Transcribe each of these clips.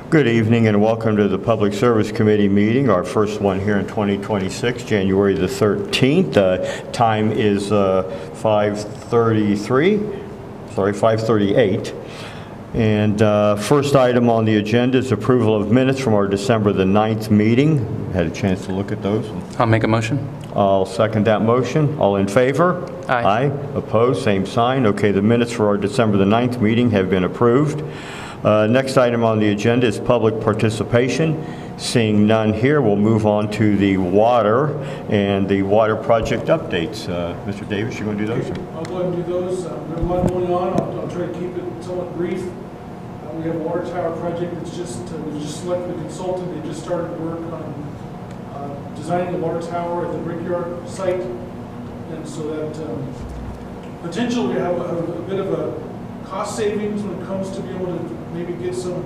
Good evening and welcome to the Public Service Committee meeting, our first one here in 2026, January the 13th. Time is 5:38. And first item on the agenda is approval of minutes from our December the 9th meeting. Had a chance to look at those. I'll make a motion. I'll second that motion. All in favor? Aye. Opposed? Same sign. Okay, the minutes for our December the 9th meeting have been approved. Next item on the agenda is public participation. Seeing none here, we'll move on to the water and the water project updates. Mr. Davis, you going to do those? I'll go ahead and do those. There's a lot going on. I'll try to keep it somewhat brief. We have a water tower project that's we've just selected a consultant. They just started work on designing the water tower at the Brickyard site. And so that potentially we have a bit of a cost savings when it comes to be able to maybe get some of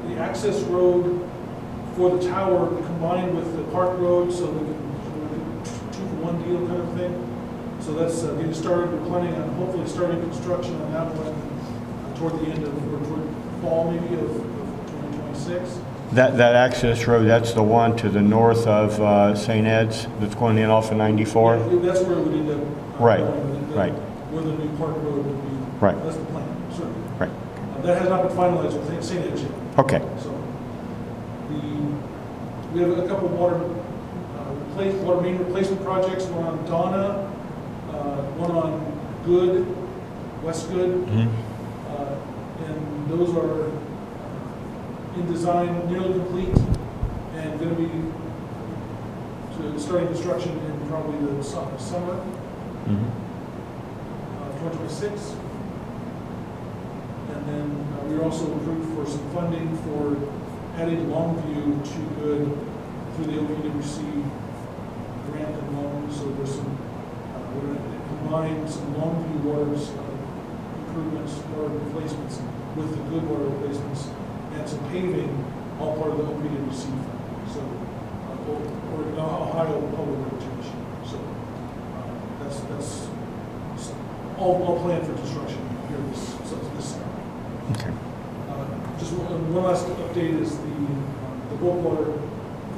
the access road for the tower combined with the park road, so we can two for one deal kind of thing. So that's getting started. We're planning on hopefully starting construction on that one toward the end of toward fall maybe of 2026. That access road, that's the one to the north of St. Ed's that's going in off of 94? Yeah, that's where we end up. Right, going, where the new park road would be. Right. That's the plan, certainly. Right. That has not been finalized with St. Ed's yet. Okay. So we have a couple of water main replacement projects, one on Donna, one on Good, West Good, and those are in design, nearly complete, and going to be starting construction in probably the summer of 2026. And then we were also approved for some funding for adding Longview to Good through the OPWC grant and loan. So there's some, we're going to combine some Longview waters improvements, water replacements with the Good water replacements and some paving, all part of the OPWC fund. So, or Ohio Public Works Commission. So that's all planned for construction here this summer. Okay. Just one last update is the bulk water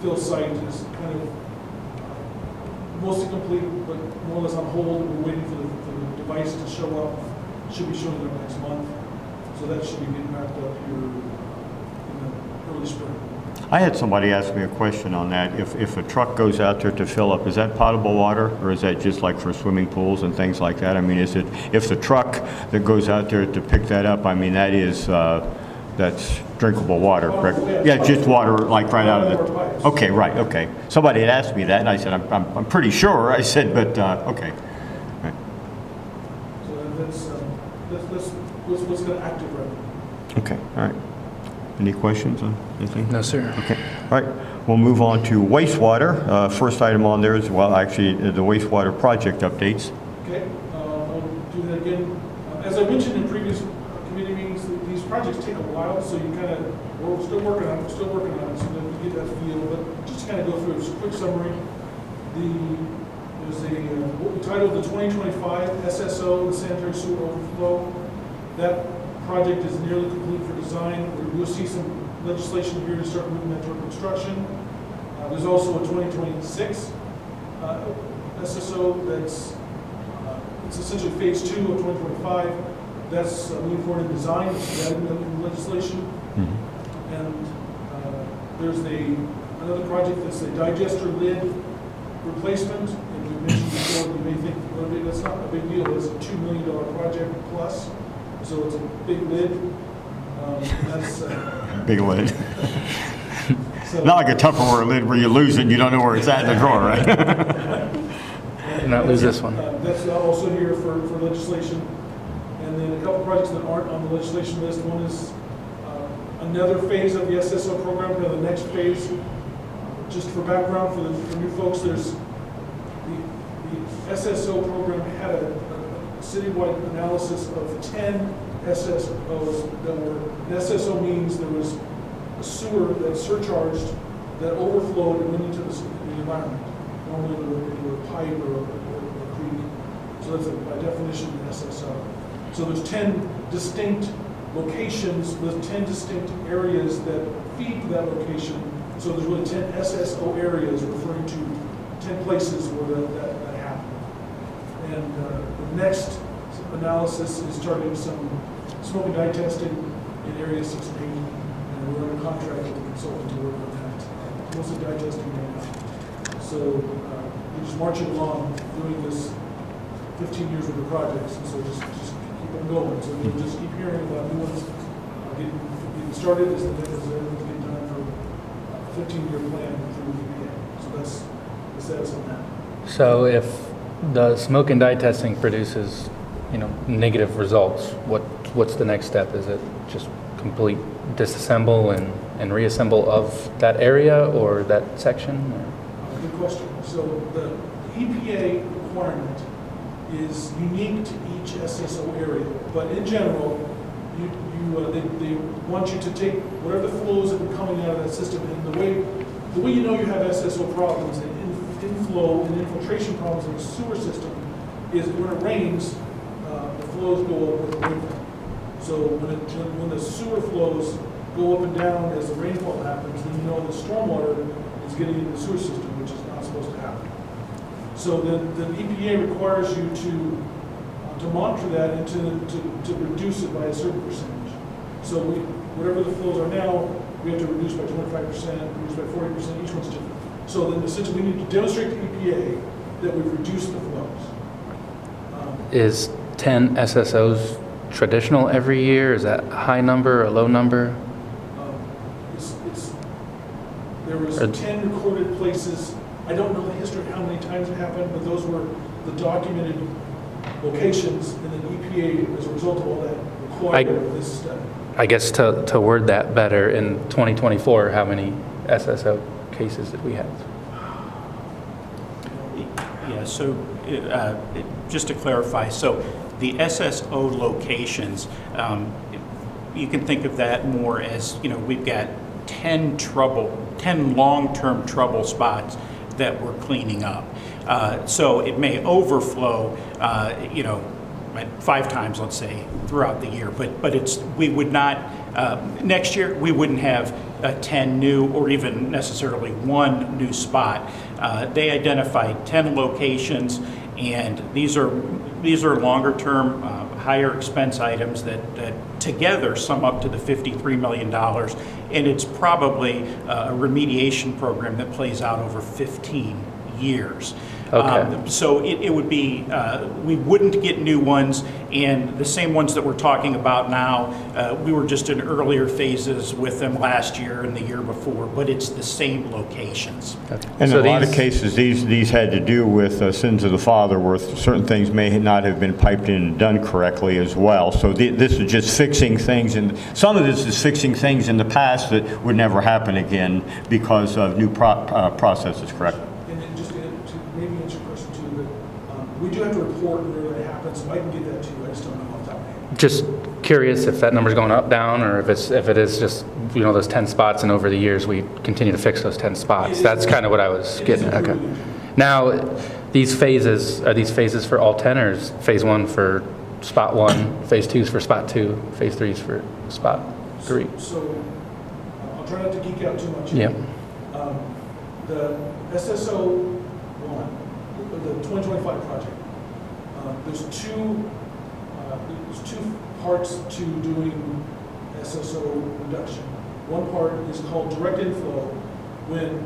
fill site is kind of mostly complete, but more or less on hold. We're waiting for the device to show up. Should be showing up next month. So that should be getting wrapped up here in the early spring. I had somebody ask me a question on that. If a truck goes out there to fill up, is that potable water or is that just like for swimming pools and things like that? I mean, is it, if the truck that goes out there to pick that up, I mean, that is, that's drinkable water, correct? Yeah, just water like right out of the, okay, right, okay. Somebody had asked me that and I said, I'm pretty sure. I said, but, okay. Right. So that's what's going to active right now. Okay, all right. Any questions on anything? No, sir. Okay, all right. We'll move on to wastewater. First item on there is, well, actually, the wastewater project updates. Okay, I'll do that again. As I mentioned in previous committee meetings, these projects take a while, so you kind of, we're still working on it, so that we get that feel. But just to kind of go through a quick summary, there's what we titled the 2025 SSO, the sanitary sewer overflow. That project is nearly complete for design. We'll see some legislation here to start moving that toward construction. There's also a 2026 SSO that's it's essentially phase 2 of 2025. That's moving forward in design, which is added in legislation. And there's another project that's a digester lid replacement. And we mentioned before, you may think, well, that's not a big deal. It's a $2 million project plus. So it's a big lid. That's Big lid. so, Not like a Tupperware lid where you lose it and you don't know where it's at in the drawer, right? Not lose this one. That's also here for legislation. And then a couple projects that aren't on the legislation list. One is another phase of the SSO program, kind of the next phase. Just for background for new folks, there's the SSO program had a citywide analysis of 10 SSOs that were, an SSO means there was a sewer that surcharged that overflowed and went into the environment. Normally it were a pipe or a creek. So that's by definition an SSO. So there's 10 distinct locations with 10 distinct areas that feed that location. So there's really 10 SSO areas referring to 10 places where that happened. And the next analysis is targeting some smoke and dye testing in areas 6 and 8. And we're under contract with the consultant to work on that. Mostly dye testing right now. So we're just marching along doing this 15 years worth of projects. And so just keep on going. So we'll just keep hearing about new ones getting started as everything's getting done for a 15-year plan through the EPA. So that's the status on that. So if the smoke and dye testing produces, negative results, what's the next step? Is it just complete disassemble and reassemble of that area or that section? Or? Good question. So the EPA requirement is unique to each SSO area, but in general, they want you to take whatever the flows that are coming out of that system, and the way you know you have SSO problems and inflow and infiltration problems in the sewer system is when it rains, the flows go up with the rainfall. So when the sewer flows go up and down as the rainfall happens, then you know the stormwater is getting into the sewer system, which is not supposed to happen. So the EPA requires you to monitor that and to reduce it by a certain percentage. So whatever the flows are now, we have to reduce by 25%, reduce by 40%, each one's different. So then essentially we need to demonstrate to EPA that we've reduced the flows. Is 10 SSOs traditional every year? Is that a high number or a low number? There was 10 recorded places. I don't know the history of how many times it happened, but those were the documented locations, and then EPA, as a result of all that, required this study. I guess to word that better, in 2024, how many SSO cases did we have? Yeah, so just to clarify, so the SSO locations, you can think of that more as, we've got 10 long-term trouble spots that we're cleaning up. So it may overflow, 5 times, let's say, throughout the year, but we would not, next year, we wouldn't have 10 new or even necessarily 1 new spot. They identified 10 locations, and these are longer-term, higher expense items that together sum up to the $53 million, and it's probably a remediation program that plays out over 15 years. Okay. So it would be, we wouldn't get new ones, and the same ones that we're talking about now, we were just in earlier phases with them last year and the year before, but it's the same locations. Okay. And So in a lot of cases, these had to do with sins of the father, where certain things may not have been piped in and done correctly as well. So this is just fixing things, and some of this is fixing things in the past that would never happen again because of new processes, correct? And then just to maybe answer your question too, but we do have to report whenever that happens, so I can get that to you. I just don't know off the top of my head. Just curious if that number's going up, down, or if it is just, those 10 spots, and over the years we continue to fix those 10 spots. That's kind of what I was getting at. Okay. Now, these phases, are these phases for all 10, or is phase 1 for spot 1, phase 2 is for spot 2, phase 3 is for spot 3? So I'll try not to geek out too much. Yeah. The SSO 1, the 2025 project, there's two parts to doing SSO reduction. One part is called direct inflow, when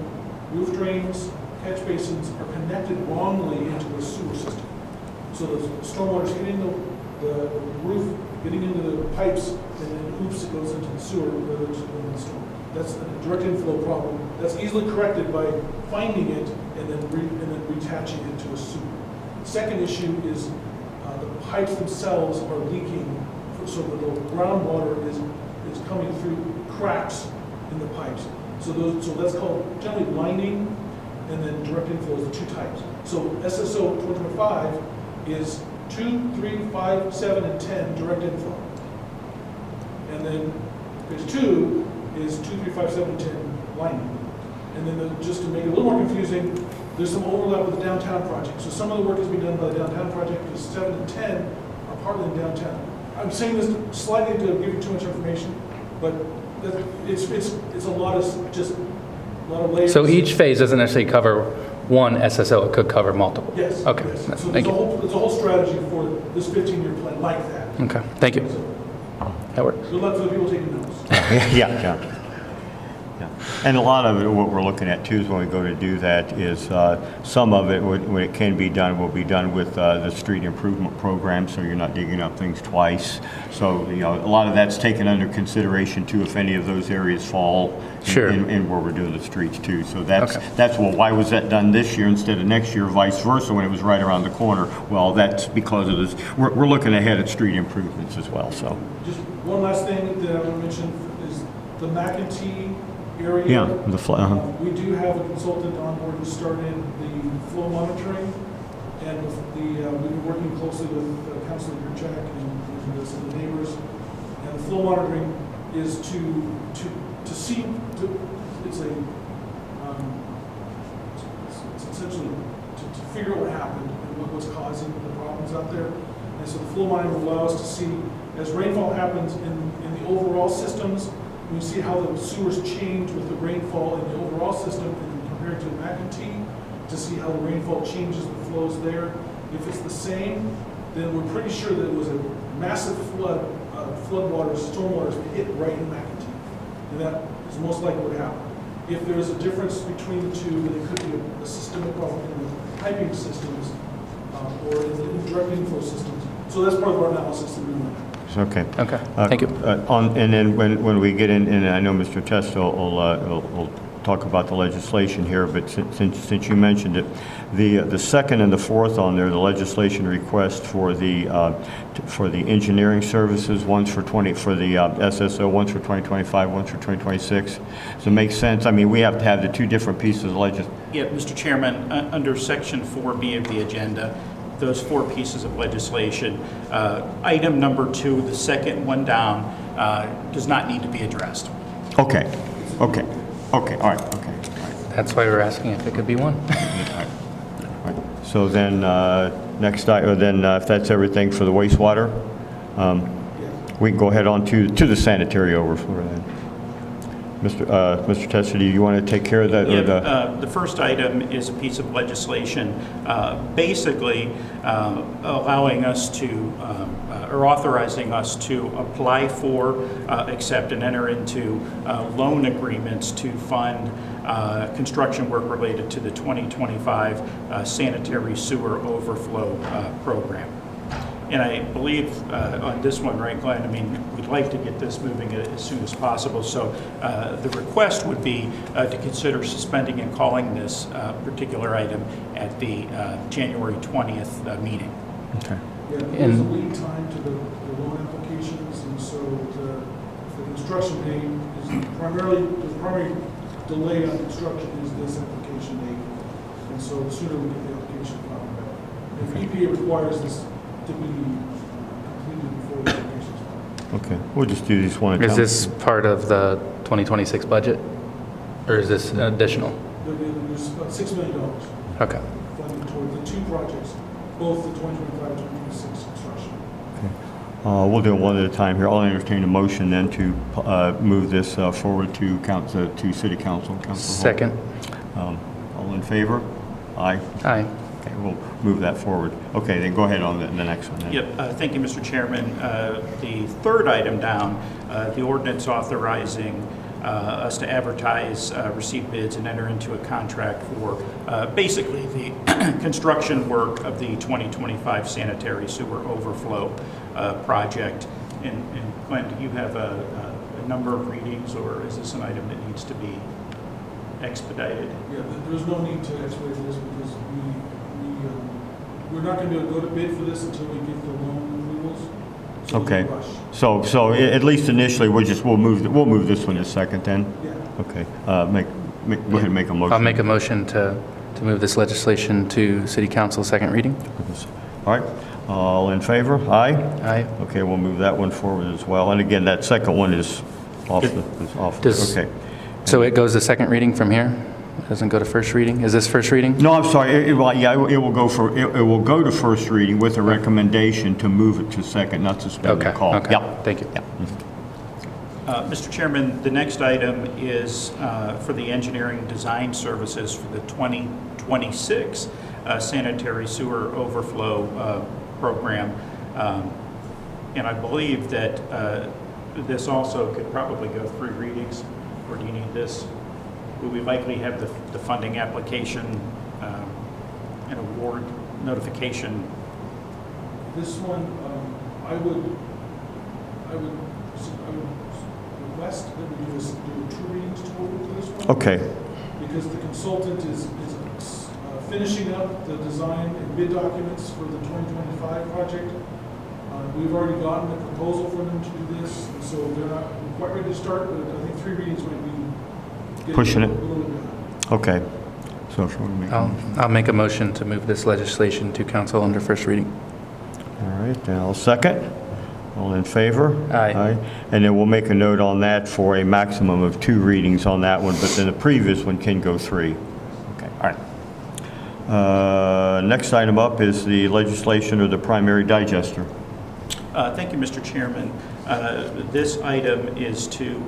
roof drains, catch basins are connected wrongly into a sewer system. So the stormwater's hitting the roof, getting into the pipes, and then oops, it goes into the sewer, whether it's in the storm. That's a direct inflow problem. That's easily corrected by finding it and then reattaching it to a sewer. Second issue is the pipes themselves are leaking, so that the groundwater is coming through cracks in the pipes. So that's called generally lining, and then direct inflow is the 2 types. So SSO 2025 is 2, 3, 5, 7, and 10 direct inflow. And then phase 2 is 2, 3, 5, 7, and 10 lining. And then just to make it a little more confusing, there's some overlap with the downtown project. So some of the work is being done by the downtown project because 7 and 10 are partly in downtown. I'm saying this slightly to give you too much information, but it's a lot of, just a lot of layers. So each phase doesn't necessarily cover one SSO, it could cover multiple? Yes. Okay, Yes. So thank you. there's a whole strategy for this 15-year plan like that. Okay, thank you. So, That works. good luck for the people taking notes. Yeah. And a lot of it, what we're looking at too, is when we go to do that, is some of it, when it can be done, will be done with the street improvement program, so you're not digging up things twice. So, you know, a lot of that's taken under consideration too, if any of those areas fall Sure. in where we're doing the streets too. So that's, Okay. well, why was that done this year instead of next year, vice versa, when it was right around the corner? Well, that's because of this, we're looking ahead at street improvements as well, so. Just one last thing that I want to mention is the McEntee area. Yeah, We do have a consultant on board who started the flow monitoring, and with we've been working closely with Councilor Yurchak and some of the neighbors. And the flow monitoring is to see, it's essentially to figure out what happened and what was causing the problems out there. And so the flow monitoring will allow us to see, as rainfall happens in the overall systems, we see how the sewers change with the rainfall in the overall system and compared to McEntee to see how the rainfall changes the flows there. If it's the same, then we're pretty sure that it was a massive floodwaters, stormwaters hit right in McEntee. And that is most likely what happened. If there is a difference between the two, then it could be a systemic problem in the piping systems or in the direct inflow systems. So that's part of our analysis that we're doing. Okay. Okay, thank you. And then when we get in, and I know Mr. Testo will talk about the legislation here, but since you mentioned it, the second and the fourth on there, the legislation request for the engineering services, one's for the SSO, one's for 2025, one's for 2026. Does it make sense? I mean, we have to have the two different pieces of legislation. Yeah, Mr. Chairman, under Section 4B of the agenda, those four pieces of legislation, item number 2, the second one down, does not need to be addressed. Okay, all right, okay. That's why we're asking if it could be one. All right. So then, if that's everything for the wastewater, we can go ahead on to the sanitary overflow then. Mr. Testa, do you want to take care of that? Yeah, the first item is a piece of legislation basically allowing us to, or authorizing us to apply for, accept, and enter into loan agreements to fund construction work related to the 2025 sanitary sewer overflow program. And I believe on this one, right, Glenn, I mean, we'd like to get this moving as soon as possible. So the request would be to consider suspending and calling this particular item at the January 20th meeting. Okay. Yeah, there's a lead time to the loan applications, and so the construction date is the primary delay on construction is this application date. And so the sooner we get the application filed, the better. If EPA requires this to be completed before the application is filed. Okay, we'll just do these one at a time. Is this part of the 2026 budget? Or is this additional? There's about $6 million Okay. funding toward the two projects, both the 2025 and 2026 construction. We'll do it one at a time here. I'll entertain a motion then to move this forward to City Council. Second. All in favor? Aye. Aye. Okay, we'll move that forward. Okay, then go ahead on the next one then. Yep, thank you, Mr. Chairman. The third item down, the ordinance authorizing us to advertise, receive bids, and enter into a contract for basically the construction work of the 2025 sanitary sewer overflow project. And Glenn, do you have a number of readings, or is this an item that needs to be expedited? Yeah, there's no need to expedite this because we're not going to be able to go to bid for this until we get the loan approvals. So Okay. there's no rush. So at least initially, we'll move this one to second then? Yeah. Okay, go ahead and make a motion. I'll make a motion to move this legislation to City Council second reading. All right, all in favor? Aye? Aye. Okay, we'll move that one forward as well. And again, that second one is off. Does- Okay. So it goes to second reading from here? It doesn't go to first reading? Is this first reading? No, I'm sorry, it will go to first reading with a recommendation to move it to second, not suspend the Okay, call. okay. Yep. Thank you. Yep. Mr. Chairman, the next item is for the engineering design services for the 2026 sanitary sewer overflow program. And I believe that this also could probably go 3 readings, or do you need this? Will we likely have the funding application and award notification? This one, I would request that we do 2 readings total for this one. Okay, Because the consultant is finishing up the design and bid documents for the 2025 project. We've already gotten a proposal for them to do this, and so they're not quite ready to start, but I think 3 readings might be getting Pushing it. a little bit behind. okay. So if you want to make a motion. I'll make a motion to move this legislation to council under first reading. All right, then I'll second. All in favor? Aye. And then we'll make a note on that for a maximum of 2 readings on that one, but then the previous one can go 3. Okay, all right. Next item up is the legislation of the primary digester. Thank you, Mr. Chairman. This item is to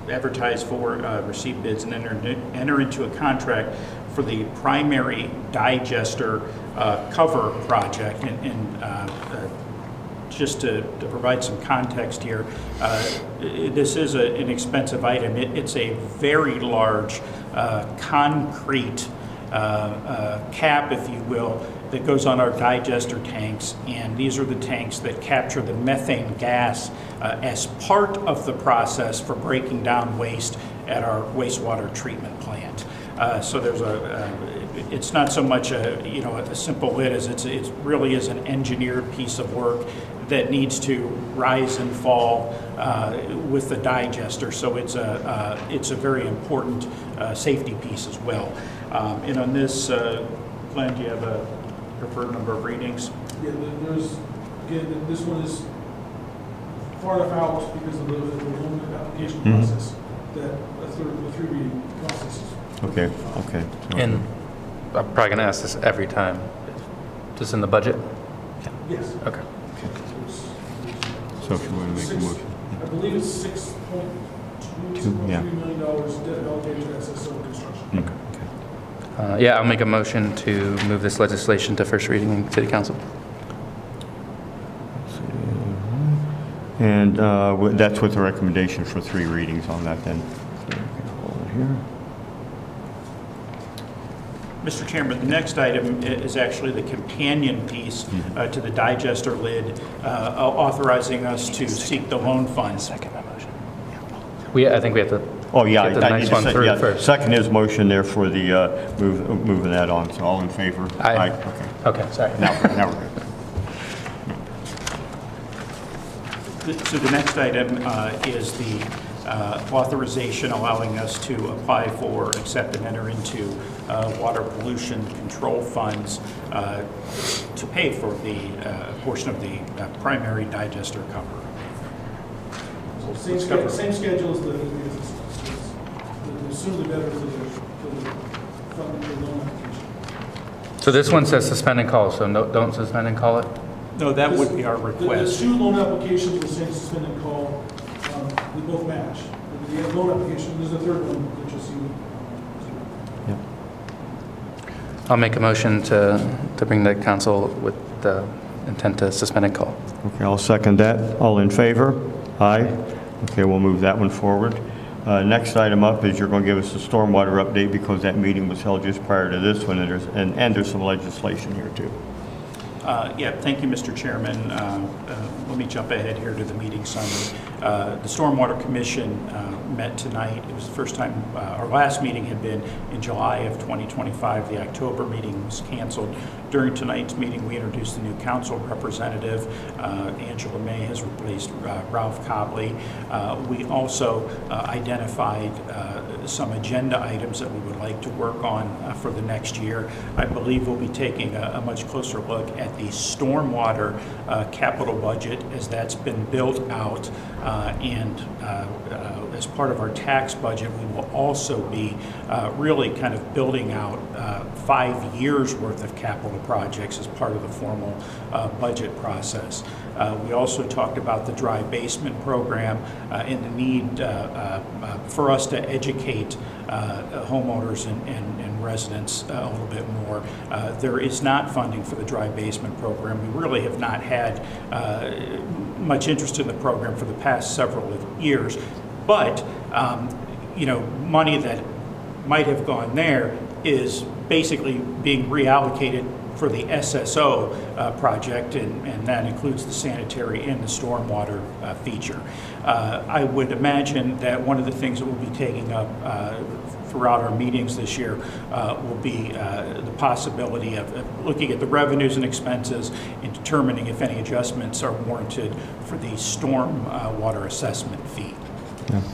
advertise for, receive bids, and enter into a contract for the primary digester cover project. And just to provide some context here, this is an expensive item. It's a very large concrete cap, if you will, that goes on our digester tanks, and these are the tanks that capture the methane gas as part of the process for breaking down waste at our wastewater treatment plant. So there's it's not so much a simple lid as it really is an engineered piece of work that needs to rise and fall with the digester. So it's a very important safety piece as well. And on this, Glenn, do you have a preferred number of readings? Yeah, there's, again, this one is far enough out because of the loan application process that the 3 reading process is. Okay, okay. And I'm probably going to ask this every time. Just in the budget? Yes. Okay. So if you want to make a motion. I believe it's $6.3 yeah. million debt allocated to SSO construction. Yeah, I'll make a motion to move this legislation to first reading in City Council. And that's with the recommendation for 3 readings on that then. So we can hold it here. Mr. Chairman, the next item is actually the companion piece to the digester lid, authorizing us to seek the loan funds. Second motion. I think we have to. Oh, yeah. Get the I need next to one say- through yeah, first. Second is motion there for the moving that on. So all in favor? Aye. Okay. Okay, sorry. Now we're good. So the next item is the authorization allowing us to apply for, accept, and enter into water pollution control funds to pay for the portion of the primary digester cover. Same schedule as the sooner the better for the funding for the loan application. So this one says suspend and call, so no, don't suspend and call it? No, that would be our The request. 2 loan applications were saying suspend and call, they both match. The loan application, there's a 3rd one that you'll see. I'll make a motion to bring the council with the intent to suspend and call. Okay, I'll second that. All in favor? Aye. Okay, we'll move that one forward. Next item up is you're going to give us a stormwater update because that meeting was held just prior to this one, and there's some legislation here too. Yeah, thank you, Mr. Chairman. Let me jump ahead here to the meeting summary. The Stormwater Commission met tonight. It was the first time, our last meeting had been in July of 2025. The October meeting was canceled. During tonight's meeting, we introduced a new council representative. Angela May has replaced Ralph Cobley. We also identified some agenda items that we would like to work on for the next year. I believe we'll be taking a much closer look at the stormwater capital budget as that's been built out, and as part of our tax budget, we will also be really kind of building out 5 years worth of capital projects as part of the formal budget process. We also talked about the dry basement program and the need for us to educate homeowners and residents a little bit more. There is not funding for the dry basement program. We really have not had much interest in the program for the past several years, but money that might have gone there is basically being reallocated for the SSO project, and that includes the sanitary and the stormwater feature. I would imagine that one of the things that we'll be taking up throughout our meetings this year will be the possibility of looking at the revenues and expenses and determining if any adjustments are warranted for the storm water assessment fee.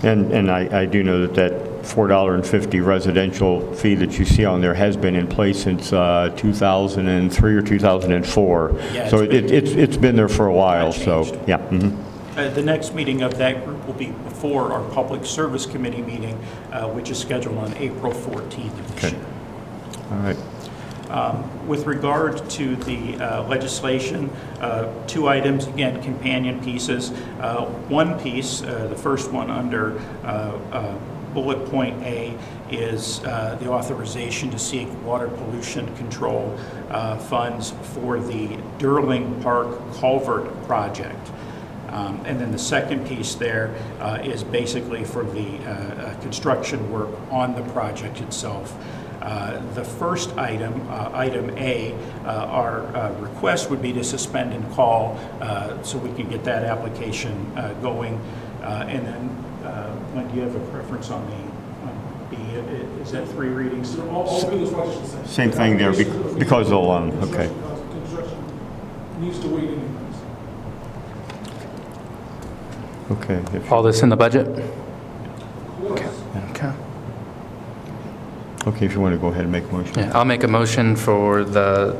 And I do know that $4.50 residential fee that you see on there has been in place since 2003 or 2004. Yeah, so it's been there for a while. So yeah. The next meeting of that group will be before our Public Service Committee meeting, which is scheduled on April 14th of this year. All right. With regard to the legislation, 2 items, again, companion pieces. One piece, the first one under bullet point A, is the authorization to seek water pollution control funds for the Durling Park Culvert project. And then the second piece there is basically for the construction work on the project itself. The first item, item A, our request would be to suspend and call so we can get that application going. And then, Glenn, do you have a preference on the B? Is that 3 readings? So all three of those questions are the Same thing there because of the loan. Okay. Construction needs to wait anyways. Okay. All this in the budget? Of course. Okay. Okay, if you want to go ahead and make a motion. Yeah, I'll make a motion for the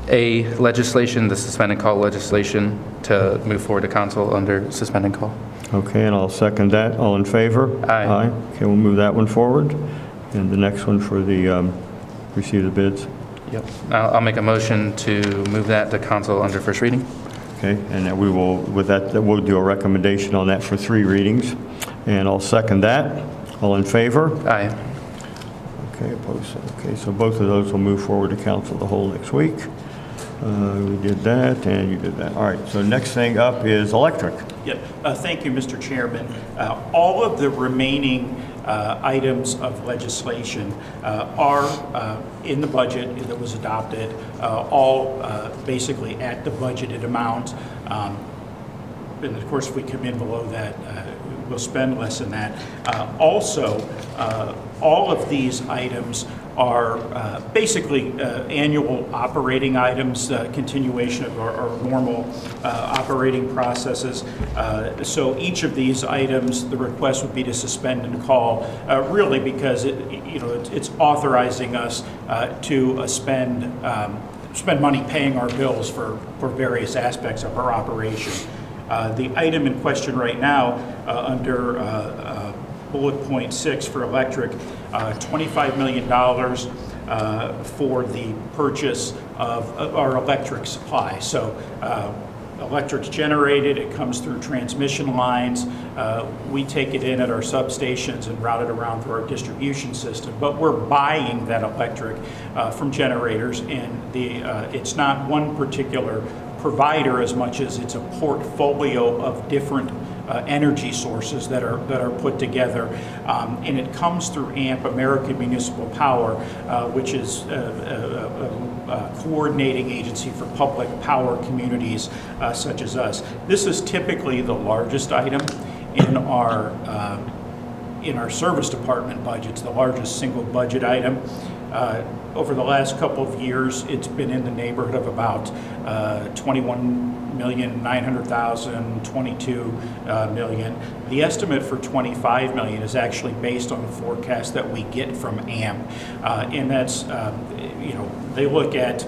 A legislation, the suspend and call legislation, to move forward to council under suspend and call. Okay, and I'll second that. All in favor? Aye. Okay, we'll move that one forward. And the next one for the receive the bids. Yep. I'll make a motion to move that to council under first reading. Okay, and then we will, with that, we'll do a recommendation on that for 3 readings. And I'll second that. All in favor? Aye. Okay, opposed. Okay, so both of those will move forward to council the whole next week. We did that, and you did that. All right, so next thing up is electric. Yep. Thank you, Mr. Chairman. All of the remaining items of legislation are in the budget that was adopted, all basically at the budgeted amount. And of course, if we come in below that, we'll spend less than that. Also, all of these items are basically annual operating items, continuation of our normal operating processes. So each of these items, the request would be to suspend and call, really because it's authorizing us to spend money paying our bills for various aspects of our operation. The item in question right now under bullet point 6 for electric, $25 million for the purchase of our electric supply. So electric's generated, it comes through transmission lines, we take it in at our substations and route it around through our distribution system, but we're buying that electric from generators, and it's not one particular provider as much as it's a portfolio of different energy sources that are put together, and it comes through AMP, American Municipal Power, which is a coordinating agency for public power communities such as us. This is typically the largest item in our service department budgets, the largest single budget item. Over the last couple of years, it's been in the neighborhood of about $21,900,000, $22 million. The estimate for $25 million is actually based on the forecast that we get from AMP, and that's they look at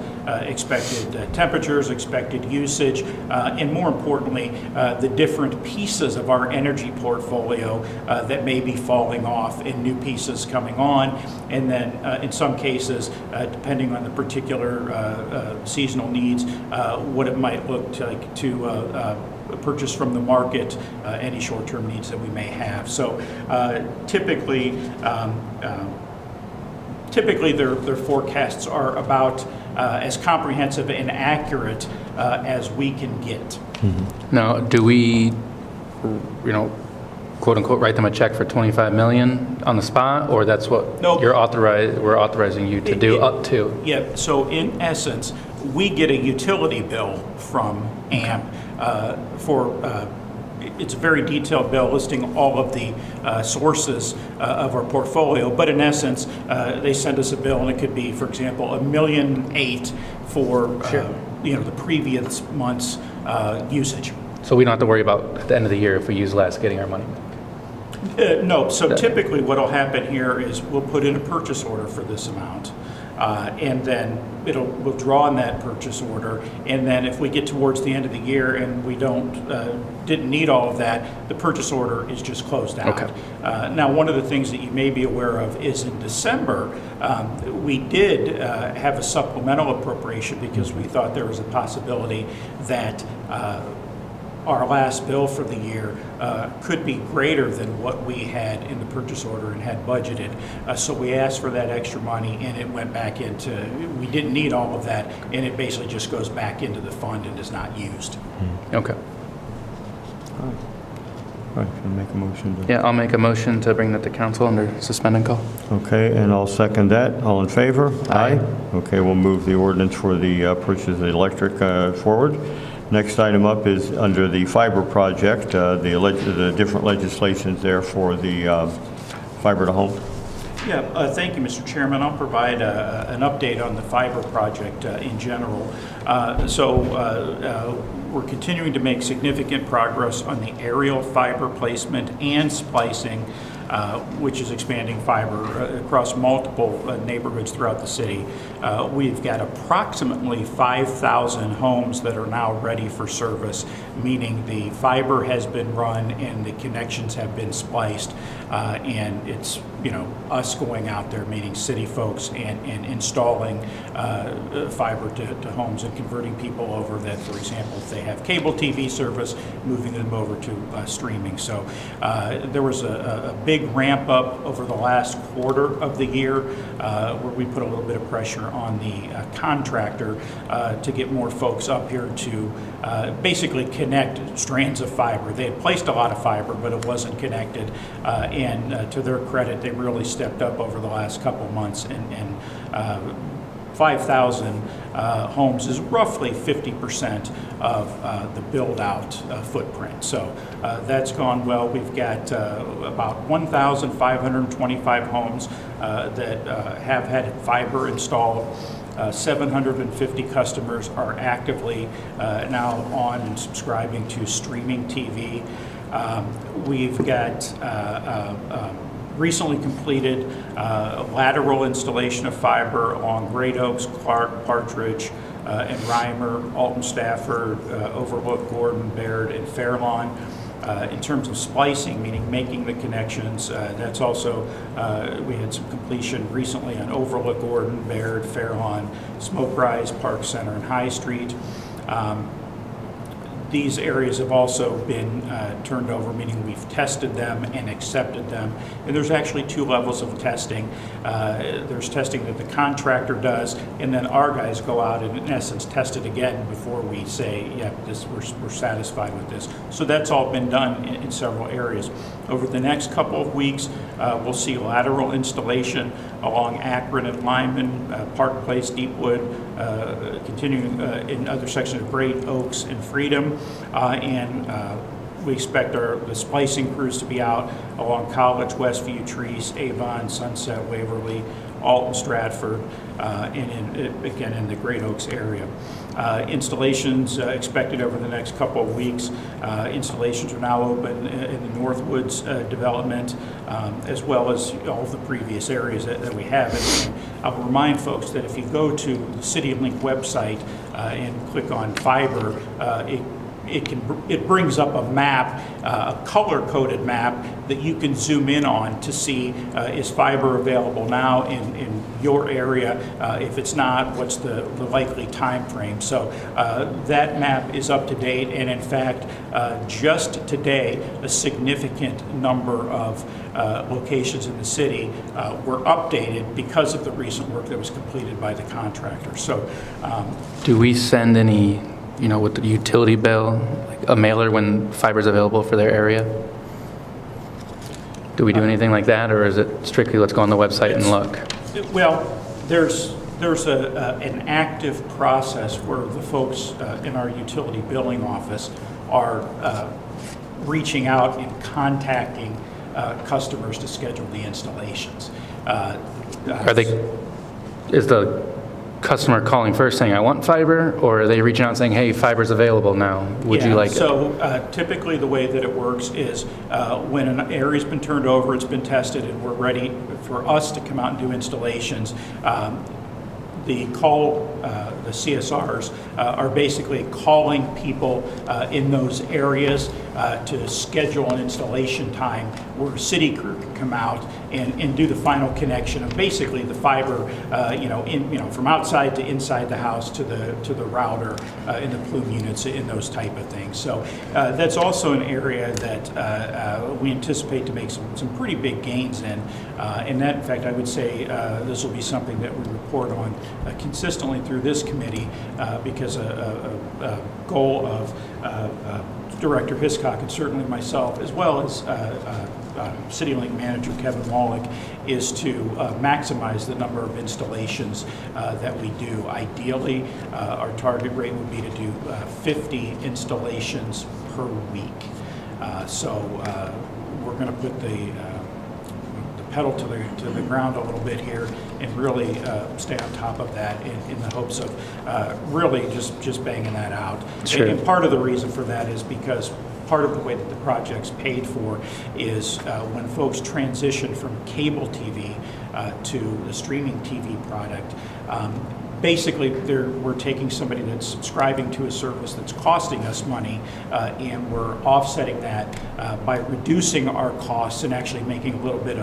expected temperatures, expected usage, and more importantly, the different pieces of our energy portfolio that may be falling off and new pieces coming on. And then in some cases, depending on the particular seasonal needs, what it might look like to purchase from the market, any short-term needs that we may have. So typically their forecasts are about as comprehensive and accurate as we can get. Now, do we, quote unquote, write them a check for 25 million on the spot, or that's what Nope. we're authorizing you to do up to? Yeah, so in essence, we get a utility bill from AMP for, it's a very detailed bill listing all of the sources of our portfolio, but in essence, they send us a bill and it could be, for example, $1.8 million for the previous month's usage. So we don't have to worry about at the end of the year if we use less getting our money back? No, so typically what will happen here is we'll put in a purchase order for this amount, and then we'll draw on that purchase order, and then if we get towards the end of the year and we didn't need all of that, the purchase order is just closed out. Okay. Now, one of the things that you may be aware of is in December, we did have a supplemental appropriation because we thought there was a possibility that our last bill for the year could be greater than what we had in the purchase order and had budgeted. So we asked for that extra money, and it went back into, we didn't need all of that, and it basically just goes back into the fund and is not used. Okay. All right, can I make a motion to? Yeah, I'll make a motion to bring that to council under suspend and call. Okay, and I'll second that. All in favor? Aye. Okay, we'll move the ordinance for the purchase of the electric forward. Next item up is under the fiber project, the different legislations there for the fiber to home. Yeah, thank you, Mr. Chairman. I'll provide an update on the fiber project in general. We're continuing to make significant progress on the aerial fiber placement and splicing, which is expanding fiber across multiple neighborhoods throughout the city. We've got approximately 5,000 homes that are now ready for service, meaning the fiber has been run and the connections have been spliced, and it's us going out there, meaning city folks, and installing fiber to homes and converting people over that, for example, if they have cable TV service, moving them over to streaming. So there was a big ramp up over the last quarter of the year where we put a little bit of pressure on the contractor to get more folks up here to basically connect strands of fiber. They had placed a lot of fiber, but it wasn't connected, and to their credit, they really stepped up over the last couple months, and 5,000 homes is roughly 50% of the build-out footprint. So that's gone well. We've got about 1,525 homes that have had fiber installed. 750 customers are actively now on and subscribing to streaming TV. We've got recently completed lateral installation of fiber along Great Oaks, Clark, Partridge, and Reimer, Alton Stafford, Overlook, Gordon, Baird, and Fairlawn. In terms of splicing, meaning making the connections, that's also, we had some completion recently on Overlook, Gordon, Baird, Fairlawn, Smoke Rise, Park Center, and High Street. These areas have also been turned over, meaning we've tested them and accepted them. And there's actually two levels of testing. There's testing that the contractor does, and then our guys go out and, in essence, test it again before we say, yeah, we're satisfied with this. So that's all been done in several areas. Over the next couple of weeks, we'll see lateral installation along Akron and Lyman, Park Place, Deepwood, continuing in other sections of Great Oaks and Freedom, and we expect the splicing crews to be out along College, Westview, Trees, Avon, Sunset, Waverly, Alton, Stratford, and again in the Great Oaks area. Installations expected over the next couple of weeks. Installations are now open in the Northwoods development, as well as all of the previous areas that we have. And I'll remind folks that if you go to the CityLink website and click on fiber, it brings up a map, a color-coded map that you can zoom in on to see is fiber available now in your area. If it's not, what's the likely time frame? So that map is up to date, and in fact, just today, a significant number of locations in the city were updated because of the recent work that was completed by the contractor. So, Do we send any, with the utility bill, like a mailer when fiber's available for their area? Do we do anything like that, or is it strictly let's go on the website and look? Well, there's an active process where the folks in our utility billing office are reaching out and contacting customers to schedule the installations. Is the customer calling first saying, I want fiber, or are they reaching out saying, hey, fiber's available now? Would you like it? So typically the way that it works is when an area's been turned over, it's been tested, and we're ready for us to come out and do installations. The CSRs are basically calling people in those areas to schedule an installation time where a city crew can come out and do the final connection of basically the fiber, from outside to inside the house to the router in the plume units and those type of things. So that's also an area that we anticipate to make some pretty big gains in. And that, in fact, I would say this will be something that we report on consistently through this committee because a goal of Director Hiscock and certainly myself, as well as CityLink manager Kevin Wallach, is to maximize the number of installations that we do. Ideally, our target rate would be to do 50 installations per week. So we're going to put the pedal to the ground a little bit here and really stay on top of that in the hopes of really just banging that out. Sure. And part of the reason for that is because part of the way that the project's paid for is when folks transition from cable TV to the streaming TV product, basically, we're taking somebody that's subscribing to a service that's costing us money, and we're offsetting that by reducing our costs and actually making a little bit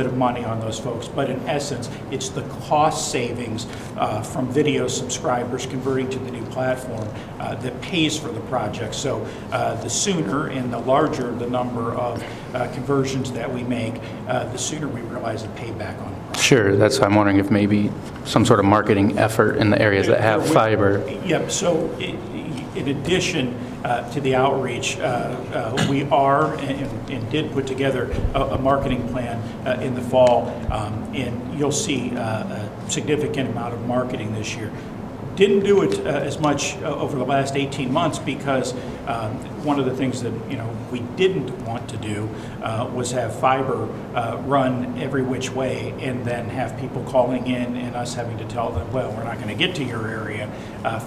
of money on those folks. But in essence, it's the cost savings from video subscribers converting to the new platform that pays for the project. So the sooner and the larger the number of conversions that we make, the sooner we realize the payback on it. Sure, that's why I'm wondering if maybe some sort of marketing effort in the areas that have fiber. Yep, so in addition to the outreach, we are and did put together a marketing plan in the fall, and you'll see a significant amount of marketing this year. Didn't do it as much over the last 18 months because one of the things that we didn't want to do was have fiber run every which way and then have people calling in and us having to tell them, well, we're not going to get to your area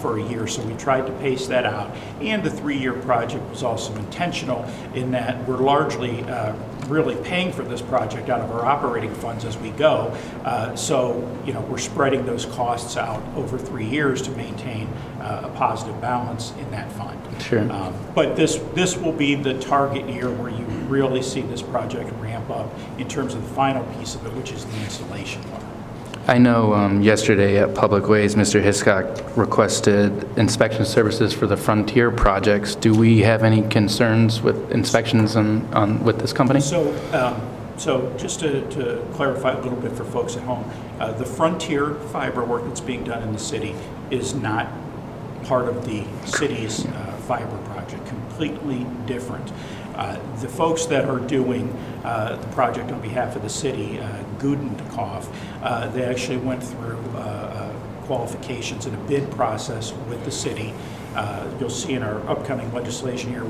for a year. So we tried to pace that out. And the 3-year project was also intentional in that we're largely really paying for this project out of our operating funds as we go. So we're spreading those costs out over 3 years to maintain a positive balance in that fund. Sure. But this will be the target year where you really see this project ramp up in terms of the final piece of it, which is the installation part. I know yesterday at Public Ways, Mr. Hiscock requested inspection services for the Frontier projects. Do we have any concerns with inspections with this company? So just to clarify a little bit for folks at home, the Frontier fiber work that's being done in the city is not part of the city's fiber project, completely different. The folks that are doing the project on behalf of the city, Gudenkoff, they actually went through qualifications and a bid process with the city. You'll see in our upcoming legislation here,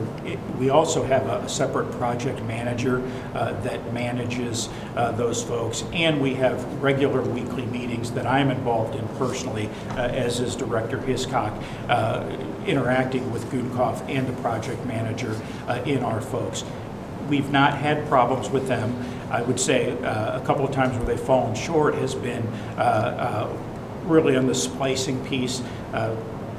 we also have a separate project manager that manages those folks, and we have regular weekly meetings that I'm involved in personally, as is Director Hiscock, interacting with Gudenkauf and the project manager in our folks. We've not had problems with them. I would say a couple of times where they've fallen short has been really on the splicing piece.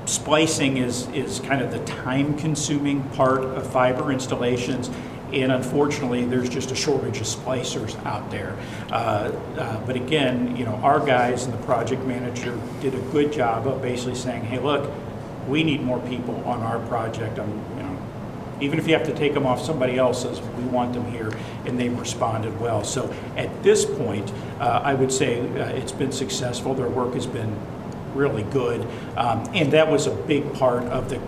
Splicing is kind of the time-consuming part of fiber installations, and unfortunately, there's just a shortage of splicers out there. But again, you know, our guys and the project manager did a good job of basically saying, hey, look, we need more people on our project. Even if you have to take them off somebody else's, we want them here, and they've responded well. So at this point, I would say it's been successful. Their work has been really good, and that was a big part of the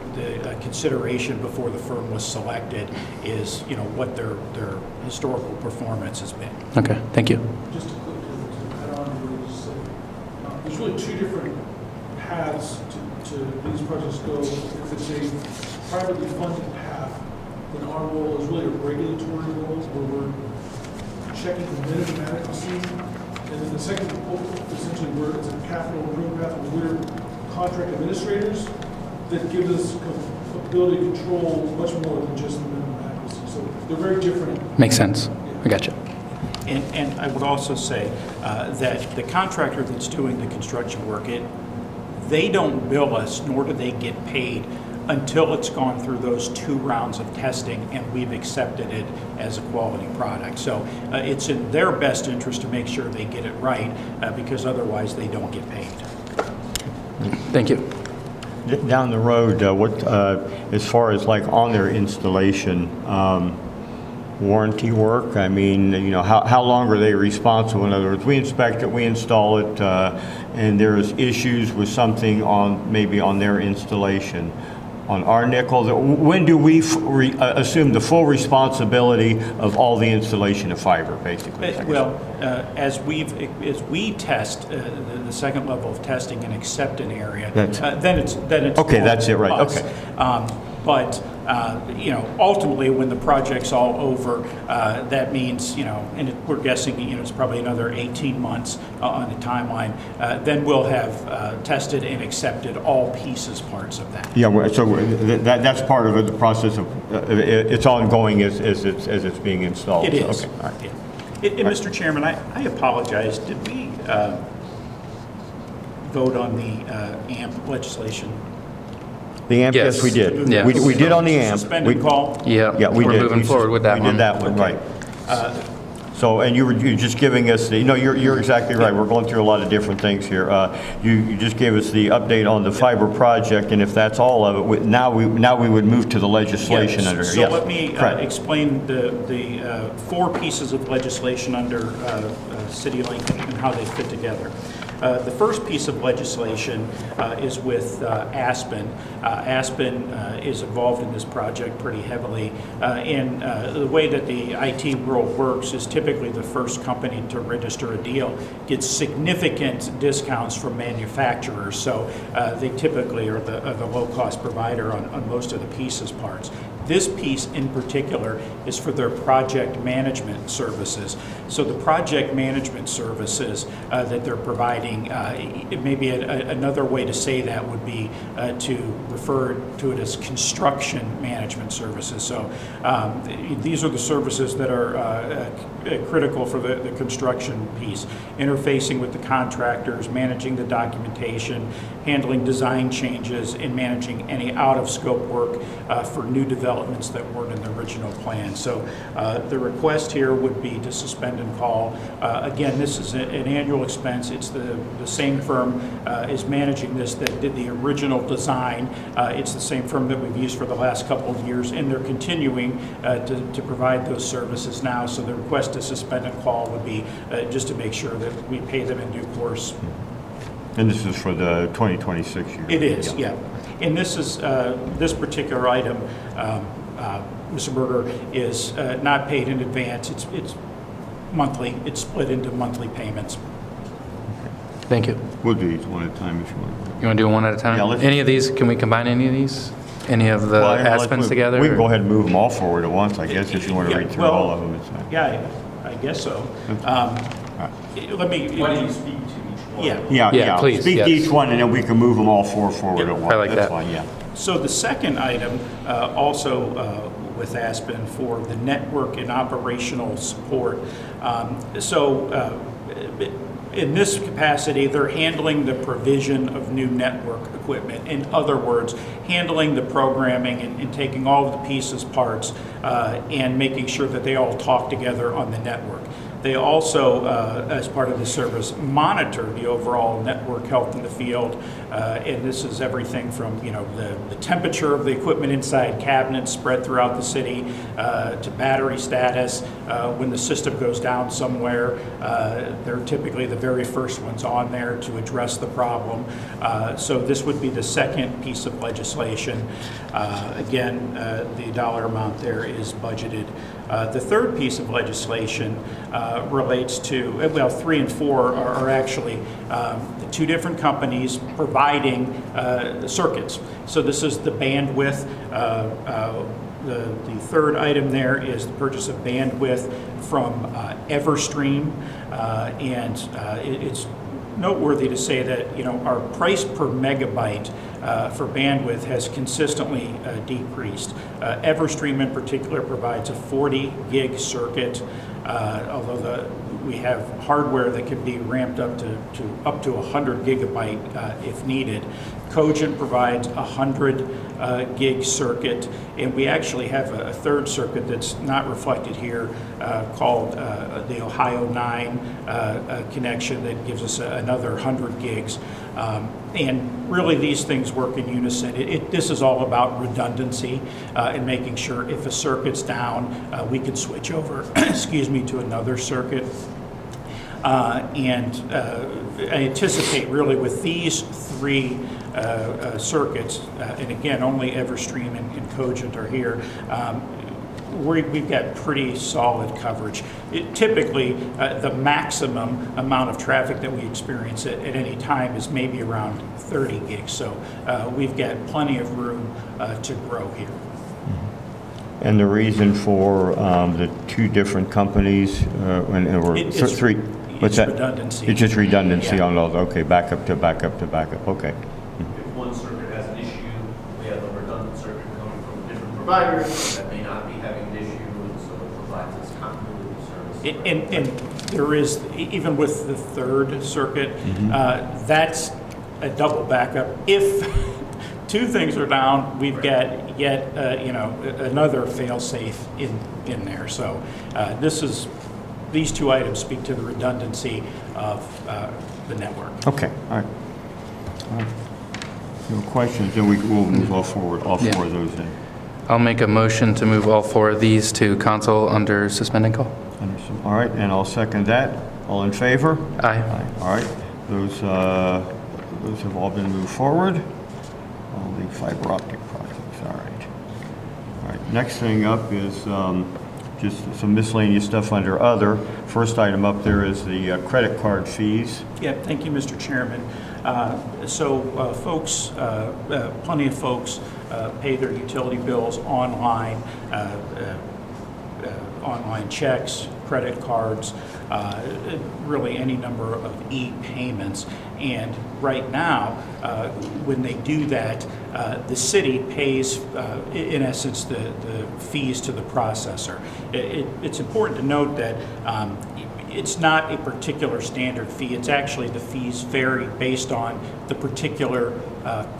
consideration before the firm was selected, is, you know, what their historical performance has been. Okay, thank you. Just to add on to what you just said, there's really two different paths to these projects go. If it's a privately funded path, then our role is really a regulatory role where we're checking the minimum adequacy. And then the second, essentially, where it's a capital improvement path where we're contract administrators that gives us ability to control much more than just the minimum adequacy. So they're very different. Makes sense. Yeah. I gotcha. And I would also say that the contractor that's doing the construction work, they don't bill us, nor do they get paid until it's gone through those 2 rounds of testing and we've accepted it as a quality product. So it's in their best interest to make sure they get it right, because otherwise they don't get paid. Thank you. Down the road, as far as like on their installation, warranty work, I mean, you know, how long are they responsible? In other words, we inspect it, we install it, and there's issues with something maybe on their installation. On our nickel, when do we assume the full responsibility of all the installation of fiber, basically? Well, as we test the second level of testing and accept an area, then it's okay. That's it, right? us. Okay. But you know, ultimately, when the project's all over, that means, you know, and we're guessing, you know, it's probably another 18 months on the timeline. Then we'll have tested and accepted all parts of that. Yeah. So that's part of the process of it's ongoing as it's being installed. It is. So, okay. All right. Yeah. And Mr. Chairman, I apologize. Did we vote on the AMP legislation? The AMP, yes, we did. Yeah. We did on the AMP. Suspend and call? Yeah, Yeah, we we're did. moving forward with that We one. did that one, Okay. right. So, and you're just giving us the, you're exactly right. We're going through a lot of different things here. You just gave us the update on the fiber project, and if that's all of it, now we would move to the legislation under here. So Yes. let me explain the 4 pieces of legislation under CityLink and how they fit together. The first piece of legislation is with Aspen. Aspen is involved in this project pretty heavily. And the way that the IT world works is typically the first company to register a deal gets significant discounts from manufacturers. So they typically are the low-cost provider on most of the pieces parts. This piece in particular is for their project management services. So the project management services that they're providing, maybe another way to say that would be to refer to it as construction management services. So these are the services that are critical for the construction piece, interfacing with the contractors, managing the documentation, handling design changes, and managing any out-of-scope work for new developments that weren't in the original plan. So the request here would be to suspend and call. Again, this is an annual expense. It's the same firm is managing this that did the original design. It's the same firm that we've used for the last couple of years, and they're continuing to provide those services now. So the request to suspend and call would be just to make sure that we pay them in due course. And this is for the 2026 year? It is, yeah. And this is, this particular item, Mr. Berger, is not paid in advance. It's monthly. It's split into monthly payments. Thank you. We'll do each one at a time if you want. You want to do them one at a time? Yeah, let's- Any of these, can we combine any of these? Any of the Well, let's Aspens move- together? We can or- go ahead and move them all forward at once, I guess, if you want to read through Well, all of them. It's fine. Yeah, I guess so. Let me. Why don't you speak to each one? Yeah. Yeah, Yeah, yeah. please, Speak to yes. each one, and then we can move them all four forward Yeah, at once. I like That's that. fine, yeah. So the second item, also with Aspen for the network and operational support. In this capacity, they're handling the provision of new network equipment. In other words, handling the programming and taking all of the pieces, parts, and making sure that they all talk together on the network. They also, as part of the service, monitor the overall network health in the field, and this is everything from the temperature of the equipment inside cabinets spread throughout the city to battery status. When the system goes down somewhere, they're typically the very first ones on there to address the problem. So this would be the second piece of legislation. Again, the dollar amount there is budgeted. The third piece of legislation relates to, well, 3 and 4 are actually two different companies providing circuits. So this is the bandwidth. The third item there is the purchase of bandwidth from Everstream, and it's noteworthy to say that our price per megabyte for bandwidth has consistently decreased. Everstream in particular provides a 40 gig circuit, although we have hardware that can be ramped up to up to 100 gigabyte if needed. Cogent provides a 100 gig circuit, and we actually have a third circuit that's not reflected here called the Ohio 9 connection that gives us another 100 gigs. And really these things work in unison. This is all about redundancy and making sure if a circuit's down, we can switch over excuse me, to another circuit. And I anticipate really with these three circuits, and again, only Everstream and Cogent are here, we've got pretty solid coverage. Typically, the maximum amount of traffic that we experience at any time is maybe around 30 gigs. So we've got plenty of room to grow here. And the reason for the two different companies, or It's- three, what's it's that? redundancy. It's just redundancy Yeah. on those, okay, backup to backup to backup, okay. If one circuit has an issue, we have a redundant circuit coming from a different provider that may not be having an issue, and so it provides us continuity of service. And there is, even with the third circuit, that's a double backup. If two things are down, we've got yet another fail-safe in there. So these two items speak to the redundancy of the network. Okay, all right. All right. No questions, then we'll move all forward, all Yeah. four of those then. I'll make a motion to move all 4 of these to council under suspending call. Understood. All right, and I'll second that. All in favor? Aye. All right, those have all been moved forward. All the fiber optic projects, all right. All right, next thing up is just some miscellaneous stuff under other. First item up there is the credit card fees. Yeah, thank you, Mr. Chairman. Folks, plenty of folks pay their utility bills online, online checks, credit cards, really any number of e-payments. And right now, when they do that, the city pays, in essence, the fees to the processor. It's important to note that it's not a particular standard fee. It's actually the fees vary based on the particular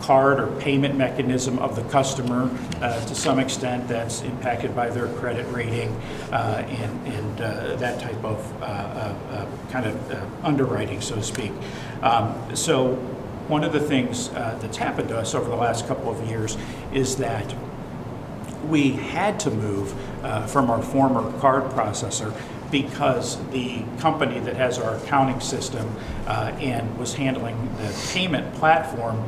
card or payment mechanism of the customer. To some extent, that's impacted by their credit rating and that type of kind of underwriting, so to speak. So one of the things that's happened to us over the last couple of years is that we had to move from our former card processor because the company that has our accounting system and was handling the payment platform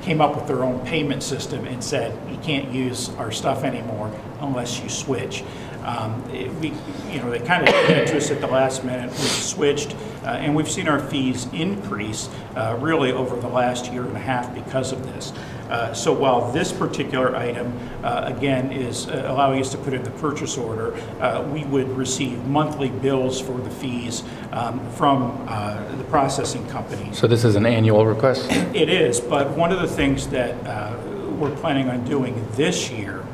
came up with their own payment system and said, you can't use our stuff anymore unless you switch. They kind of did that to us at the last minute. We switched, and we've seen our fees increase really over the last year and a half because of this. So while this particular item, again, is allowing us to put in the purchase order, we would receive monthly bills for the fees from the processing company. So this is an annual request? It is, but one of the things that we're planning on doing this year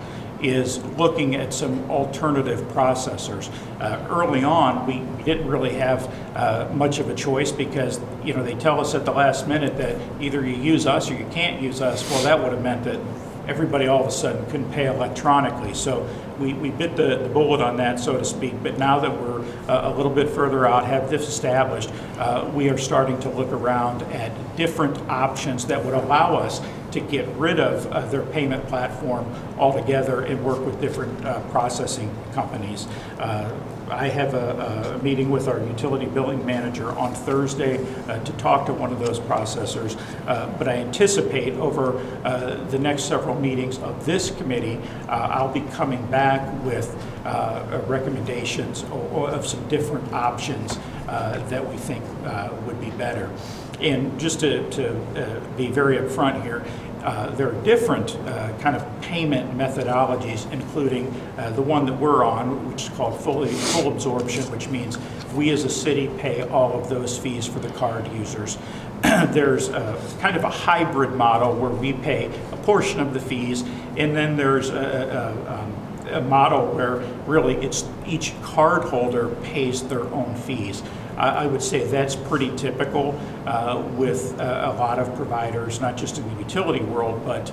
is looking at some alternative processors. Early on, we didn't really have much of a choice because, they tell us at the last minute that either you use us or you can't use us. Well, that would have meant that everybody all of a sudden couldn't pay electronically. So we bit the bullet on that, so to speak. But now that we're a little bit further out, have this established, we are starting to look around at different options that would allow us to get rid of their payment platform altogether and work with different processing companies. I have a meeting with our utility billing manager on Thursday to talk to one of those processors, but I anticipate over the next several meetings of this committee, I'll be coming back with recommendations of some different options that we think would be better. And just to be very upfront here, there are different kind of payment methodologies, including the one that we're on, which is called full absorption, which means we as a city pay all of those fees for the card users. There's kind of a hybrid model where we pay a portion of the fees, and then there's a model where really it's each card holder pays their own fees. I would say that's pretty typical with a lot of providers, not just in the utility world, but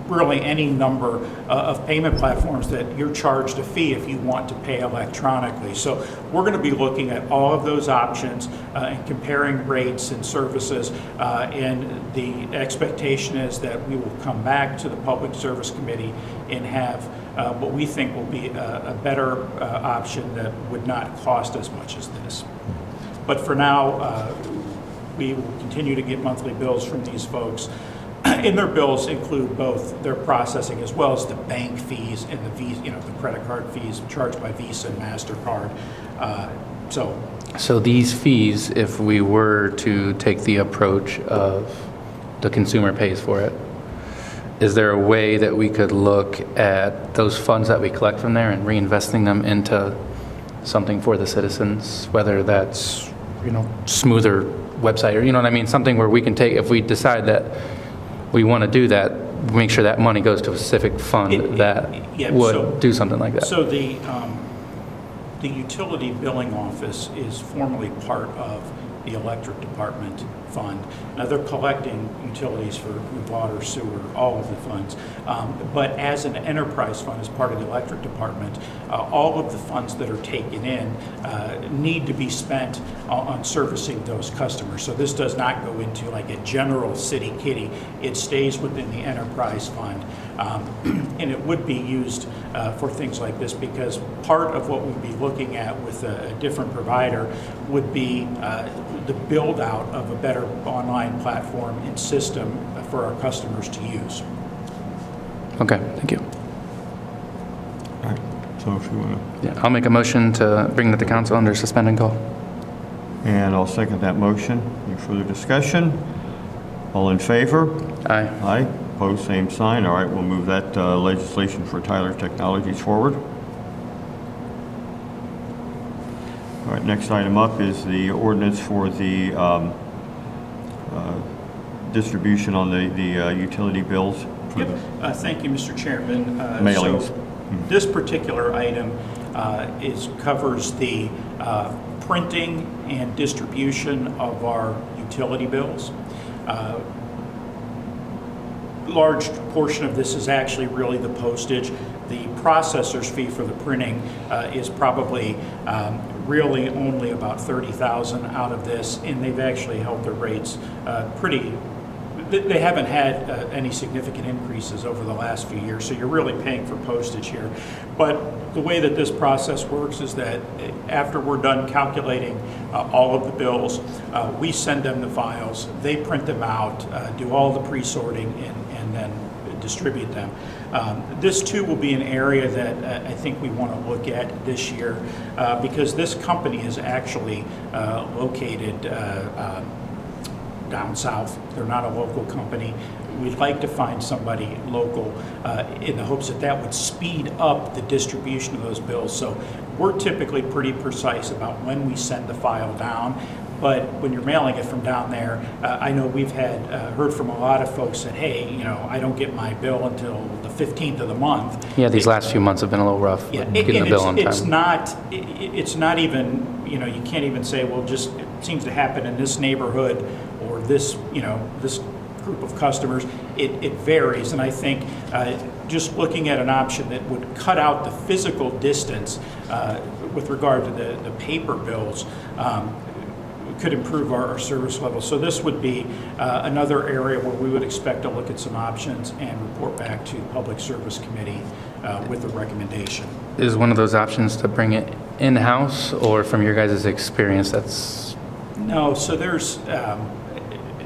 really any number of payment platforms that you're charged a fee if you want to pay electronically. So we're going to be looking at all of those options and comparing rates and services, and the expectation is that we will come back to the Public Service Committee and have what we think will be a better option that would not cost as much as this. But for now, we will continue to get monthly bills from these folks. And their bills include both their processing as well as the bank fees and the the credit card fees charged by Visa and MasterCard. So these fees, if we were to take the approach of the consumer pays for it, is there a way that we could look at those funds that we collect from there and reinvesting them into something for the citizens, whether that's, smoother website or, what I mean, something where we can take, if we decide that we want to do that, make sure that money goes to a specific fund would do something like that. So the utility billing office is formally part of the electric department fund. Now they're collecting utilities for water, sewer, all of the funds. But as an enterprise fund, as part of the electric department, all of the funds that are taken in need to be spent on servicing those customers. So this does not go into like a general city kitty. It stays within the enterprise fund. And it would be used for things like this, because part of what we'd be looking at with a different provider would be the build out of a better online platform and system for our customers to use. Okay, thank you. All right, so if you want to... Yeah, I'll make a motion to bring that to council under suspend and call. And I'll second that motion. Any further discussion? All in favor? Aye. Aye. Opposed, same sign. All right, we'll move that legislation for Tyler Technologies forward. All right, next item up is the ordinance for the distribution on the utility bills. Yep. Thank you, Mr. Chairman. Mailings. So this particular item covers the printing and distribution of our utility bills. Large portion of this is actually really the postage. The processor's fee for the printing is probably really only about $30,000 out of this, and they've actually held their rates pretty They haven't had any significant increases over the last few years, so you're really paying for postage here. But the way that this process works is that after we're done calculating all of the bills, we send them the files, they print them out, do all the pre-sorting, and then distribute them. This too will be an area that I think we want to look at this year because this company is actually located down south. They're not a local company. We'd like to find somebody local in the hopes that that would speed up the distribution of those bills. So we're typically pretty precise about when we send the file down. But when you're mailing it from down there, I know we've had heard from a lot of folks that, hey, you know, I don't get my bill until the 15th of the month. Yeah, these last few months have been a little rough with getting the bill on time. It's not even, you know, you can't even say, well, just it seems to happen in this neighborhood or this, you know, this group of customers. It varies, and I think just looking at an option that would cut out the physical distance with regard to the paper bills could improve our service level. So this would be another area where we would expect to look at some options and report back to the Public Service Committee with a recommendation. Is one of those options to bring it in-house, or from your guys' experience, that's... No, so there's,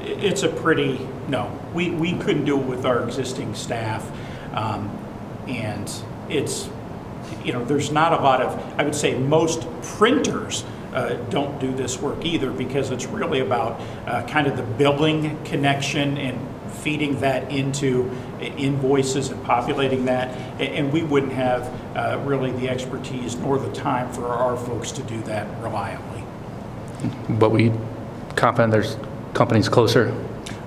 it's a pretty, no, we couldn't do it with our existing staff. And it's, you know, there's not a lot of, I would say most printers don't do this work either, because it's really about kind of the billing connection and feeding that into invoices and populating that. And we wouldn't have really the expertise nor the time for our folks to do that reliably. But we confident there's companies closer,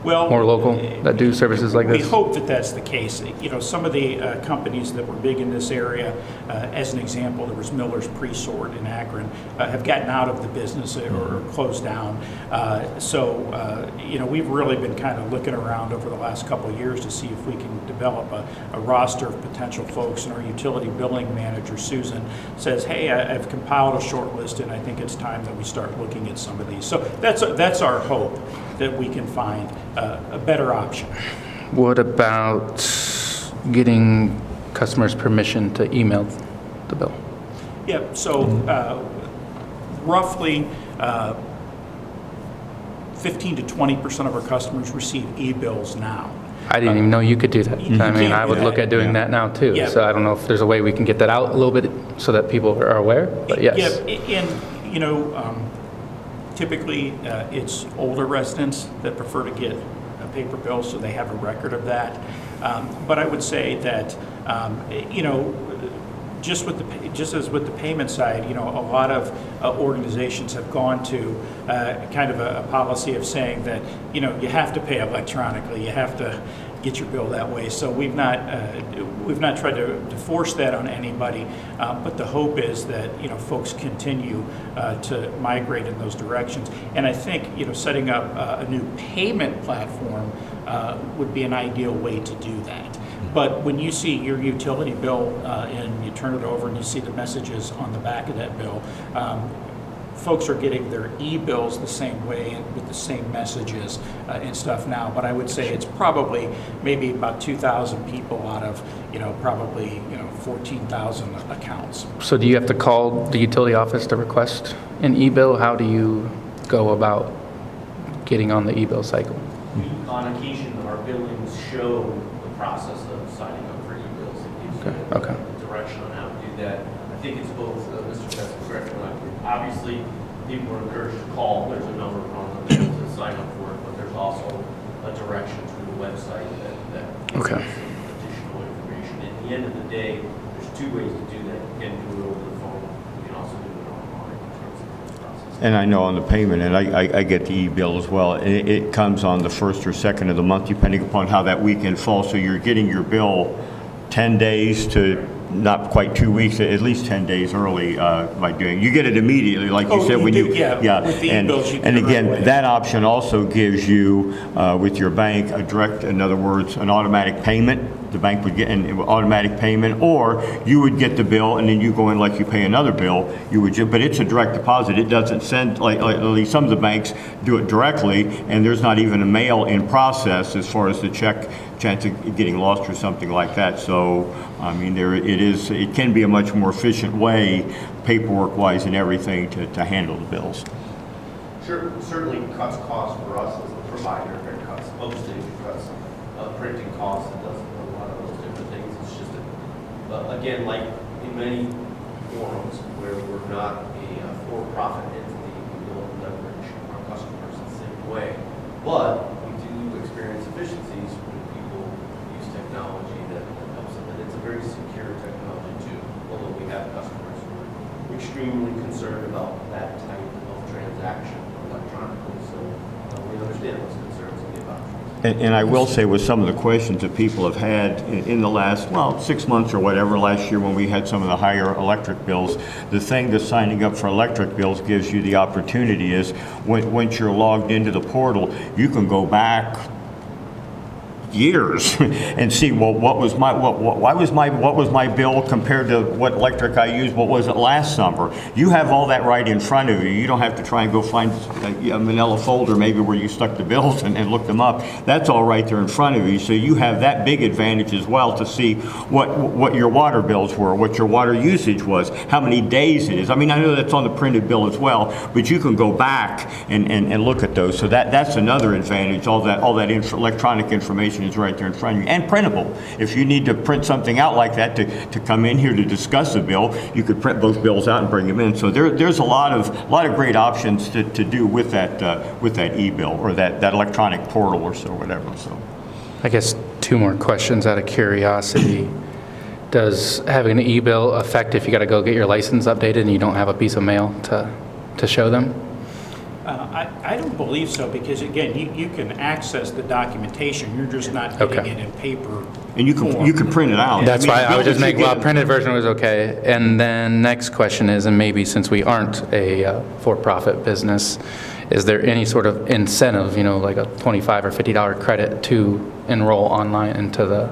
Well, more local, that do services like we this? hope that that's the case. You know, some of the companies that were big in this area, as an example, there was Miller's Pre-Sort in Akron, have gotten out of the business or closed down. You know, we've really been kind of looking around over the last couple of years to see if we can develop a roster of potential folks. And our utility billing manager, Susan, says, hey, I've compiled a short list, and I think it's time that we start looking at some of these. So that's our hope, that we can find a better option. What about getting customers permission to email the bill? Yeah, so roughly 15 to 20% of our customers receive e-bills now. I didn't even know you could do that. You I mean, can I do would that. look at doing that now too. Yeah. So I don't know if there's a way we can get that out a little bit so that people are aware, but yes. Yeah, and you know, typically it's older residents that prefer to get a paper bill, so they have a record of that. But I would say that you know, just as with the payment side, you know, a lot of organizations have gone to kind of a policy of saying that, you know, you have to pay electronically, you have to get your bill that way. So we've not tried to force that on anybody, but the hope is that, you know, folks continue to migrate in those directions. And I think, you know, setting up a new payment platform would be an ideal way to do that. But when you see your utility bill and you turn it over and you see the messages on the back of that bill, folks are getting their e-bills the same way and with the same messages and stuff now. But I would say it's probably maybe about 2,000 people out of, you know, probably, you know, 14,000 accounts. So do you have to call the utility office to request an e-bill? How do you go about getting on the e-bill cycle? On occasion, our billings show the process of signing up for e-bills. It gives you a direction on how to do that. I think it's both, Mr. Chess, correct me. Obviously, people are encouraged to call. There's a number on the bill to sign up for it, but there's also a direction through the website that gives you some additional information. At the end of the day, there's two ways to do that. You can do it over the phone. You can also do it online in terms of the process. And I know on the payment, and I get the e-bill as well, and it comes on the first or second of the month, depending upon how that weekend falls. So you're getting your bill 10 days to not quite 2 weeks, at least 10 days early by doing. You get it immediately, like you Oh, said. you when do, you yeah. With the and, e-bills, you and get it right again, away. that option also gives you, with your bank, a direct, in other words, an automatic payment. The bank would get an automatic payment, or you would get the bill and then you go in like you pay another bill. You would, but it's a direct deposit. It doesn't send, like at least some of the banks do it directly, and there's not even a mail-in process as far as the check chance of getting lost or something like that. So, I mean, it can be a much more efficient way, paperwork-wise and everything, to handle the bills. Sure, certainly cuts costs for us as the provider. It cuts postage, it cuts printing costs, it does a lot of those different things. It's just, again, like in many forums where we're not a for-profit entity, we don't leverage our customers the same way. But we do experience efficiencies when people use technology that helps them. And it's a very secure technology too, although we have customers who are extremely concerned about that type of transaction electronically. So we understand those concerns and give options. And I will say, with some of the questions that people have had in the last, 6 months or whatever, last year when we had some of the higher electric bills, the thing that signing up for electric bills gives you the opportunity is, once you're logged into the portal, you can go back years and see, well, what was my bill compared to what electric I used? What was it last summer? You have all that right in front of you. You don't have to try and go find a manila folder maybe where you stuck the bills and look them up. That's all right there in front of you. So you have that big advantage as well to see what your water bills were, what your water usage was, how many days it is. I mean, I know that's on the printed bill as well, but you can go back and look at those. So that's another advantage. All that electronic information is right there in front of you, and printable. If you need to print something out like that to come in here to discuss the bill, you could print both bills out and bring them in. So there's a lot of great options to do with that e-bill or that electronic portal or so, whatever. So I guess 2 more questions out of curiosity. Does having an e-bill affect if you got to go get your license updated and you don't have a piece of mail to show them? I don't believe so, because again, you can access the documentation, you're just not getting Okay. it in paper. and you can print it out. That's why I was just making, well, printed version was okay. And then next question is, and maybe since we aren't a for-profit business, is there any sort of incentive, like a $25 or $50 credit to enroll online into the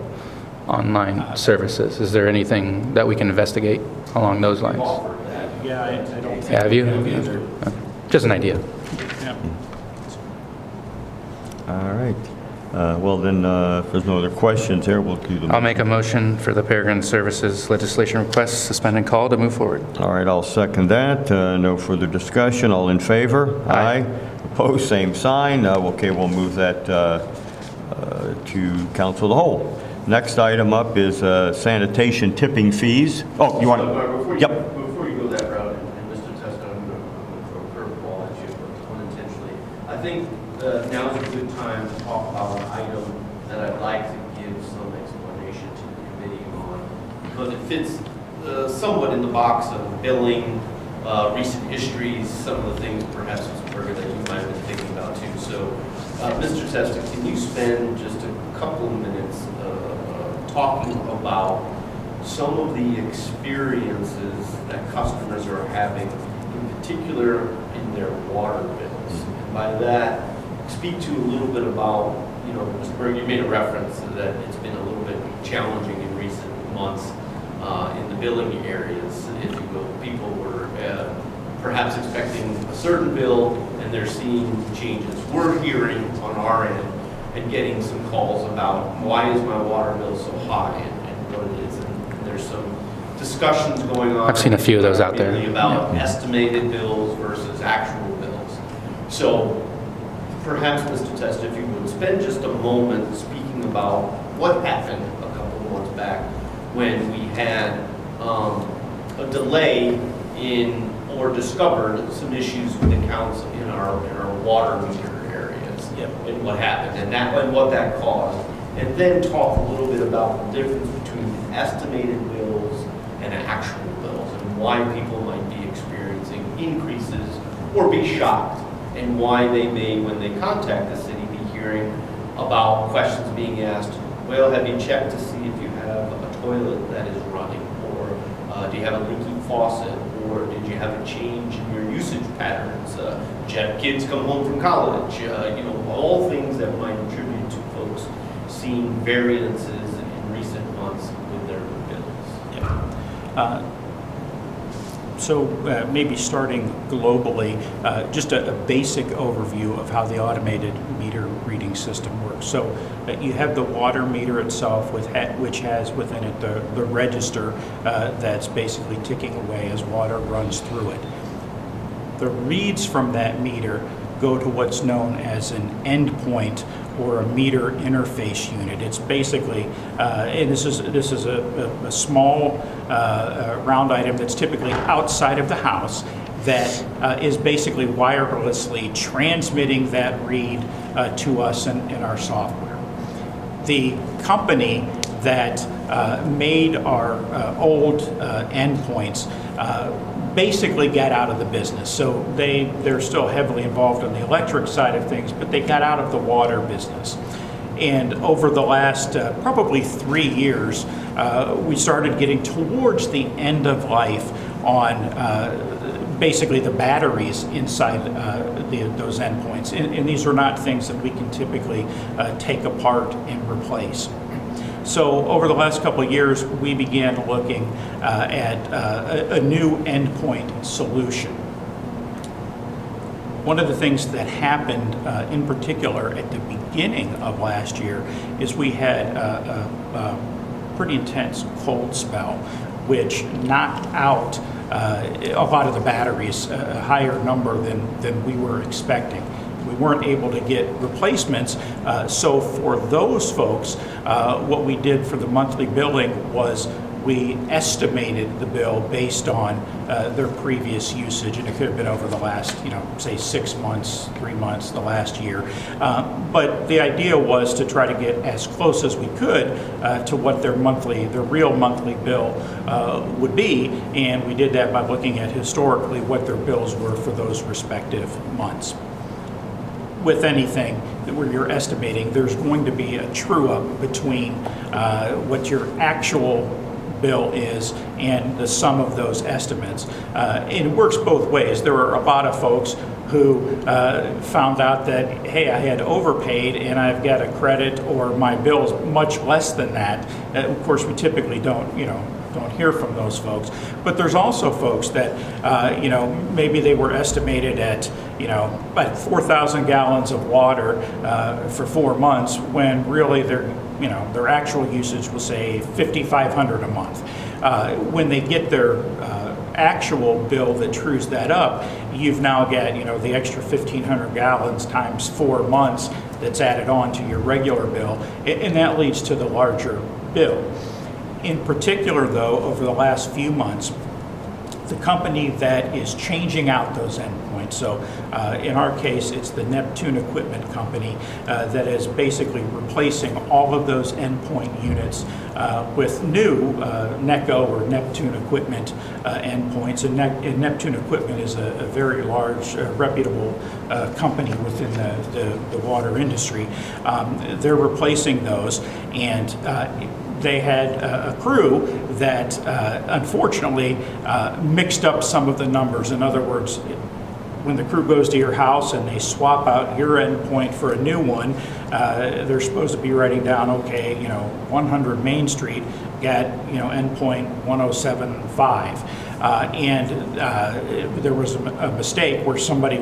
online services? Is there anything that we can investigate along those lines? Offer that. Yeah, I don't think. Have you? we have either. Okay. Just an idea. Yeah. All right. Well, then, if there's no other questions here, we'll do the... I'll make a motion for the Peregrine Services legislation request, suspend and call to move forward. All right, I'll second that. No further discussion. All in favor? Aye. Opposed, same sign. Okay, we'll move that to council of the whole. Next item up is sanitation tipping fees. Oh, you want to... Yep. Before you go that route, and Mr. Testa, I'm going to throw a curveball at you, but unintentionally. I think now's a good time to talk about an item that I'd like to give some explanation to the committee on, because it fits somewhat in the box of billing, recent histories, some of the things perhaps, Mr. Berger, that you might have been thinking about too. So, Mr. Testa, can you spend just a couple of minutes talking about some of the experiences that customers are having, in particular in their water bills? And by that, speak to a little bit about, Mr. Berg, you made a reference that it's been a little bit challenging in recent months in the billing areas, if you will. People were perhaps expecting a certain bill and they're seeing changes. We're hearing on our end and getting some calls about why is my water bill so high and what it is. And there's some discussions going on. I've seen a few of those out there. Really about estimated bills versus actual bills. So perhaps, Mr. Testa, if you would spend just a moment speaking about what happened a couple of months back when we had a delay in or discovered some issues with accounts in our water meter areas. Yep. And what happened and what that caused. And then talk a little bit about the difference between estimated bills and actual bills and why people might be experiencing increases or be shocked, and why they may, when they contact the city, be hearing about questions being asked. Well, have you checked to see if you have a toilet that is running, Do you have a leaky faucet, or did you have a change in your usage patterns? Did you have kids come home from college? All things that might contribute to folks seeing variances in recent months with their bills. So maybe starting globally, just a basic overview of how the automated meter reading system works. So you have the water meter itself, which has within it the register that's basically ticking away as water runs through it. The reads from that meter go to what's known as an endpoint or a meter interface unit. It's basically, and this is a small round item that's typically outside of the house that is basically wirelessly transmitting that read to us in our software. The company that made our old endpoints basically got out of the business. So they're still heavily involved on the electric side of things, but they got out of the water business. And over the last probably 3 years, we started getting towards the end of life on basically the batteries inside those endpoints. And these are not things that we can typically take apart and replace. So over the last couple of years, we began looking at a new endpoint solution. One of the things that happened in particular at the beginning of last year is we had a pretty intense cold spell, which knocked out a lot of the batteries, a higher number than we were expecting. We weren't able to get replacements, so for those folks, what we did for the monthly billing was we estimated the bill based on their previous usage, and it could have been over the last, say 6 months, 3 months, the last year. But the idea was to try to get as close as we could to what their real monthly bill would be, and we did that by looking at historically what their bills were for those respective months. With anything where you're estimating, there's going to be a true-up between what your actual bill is and the sum of those estimates. And it works both ways. There are a lot of folks who found out that, hey, I had overpaid and I've got a credit, or my bill's much less than that. Of course, we typically don't hear from those folks. But there's also folks that, maybe they were estimated at, about 4,000 gallons of water for 4 months, when really their actual usage will say 5,500 a month. When they get their actual bill that trues that up, you've now got, the extra 1,500 gallons times 4 months that's added on to your regular bill, and that leads to the larger bill. In particular, though, over the last few months, the company that is changing out those endpoints, so in our case, it's the Neptune Equipment Company that is basically replacing all of those endpoint units with new NECO or Neptune Equipment endpoints. And Neptune Equipment is a very large, reputable company within the water industry. They're replacing those, and they had a crew that unfortunately mixed up some of the numbers. In other words, when the crew goes to your house and they swap out your endpoint for a new one, they're supposed to be writing down, okay, 100 Main Street got, endpoint 1075. And there was a mistake where somebody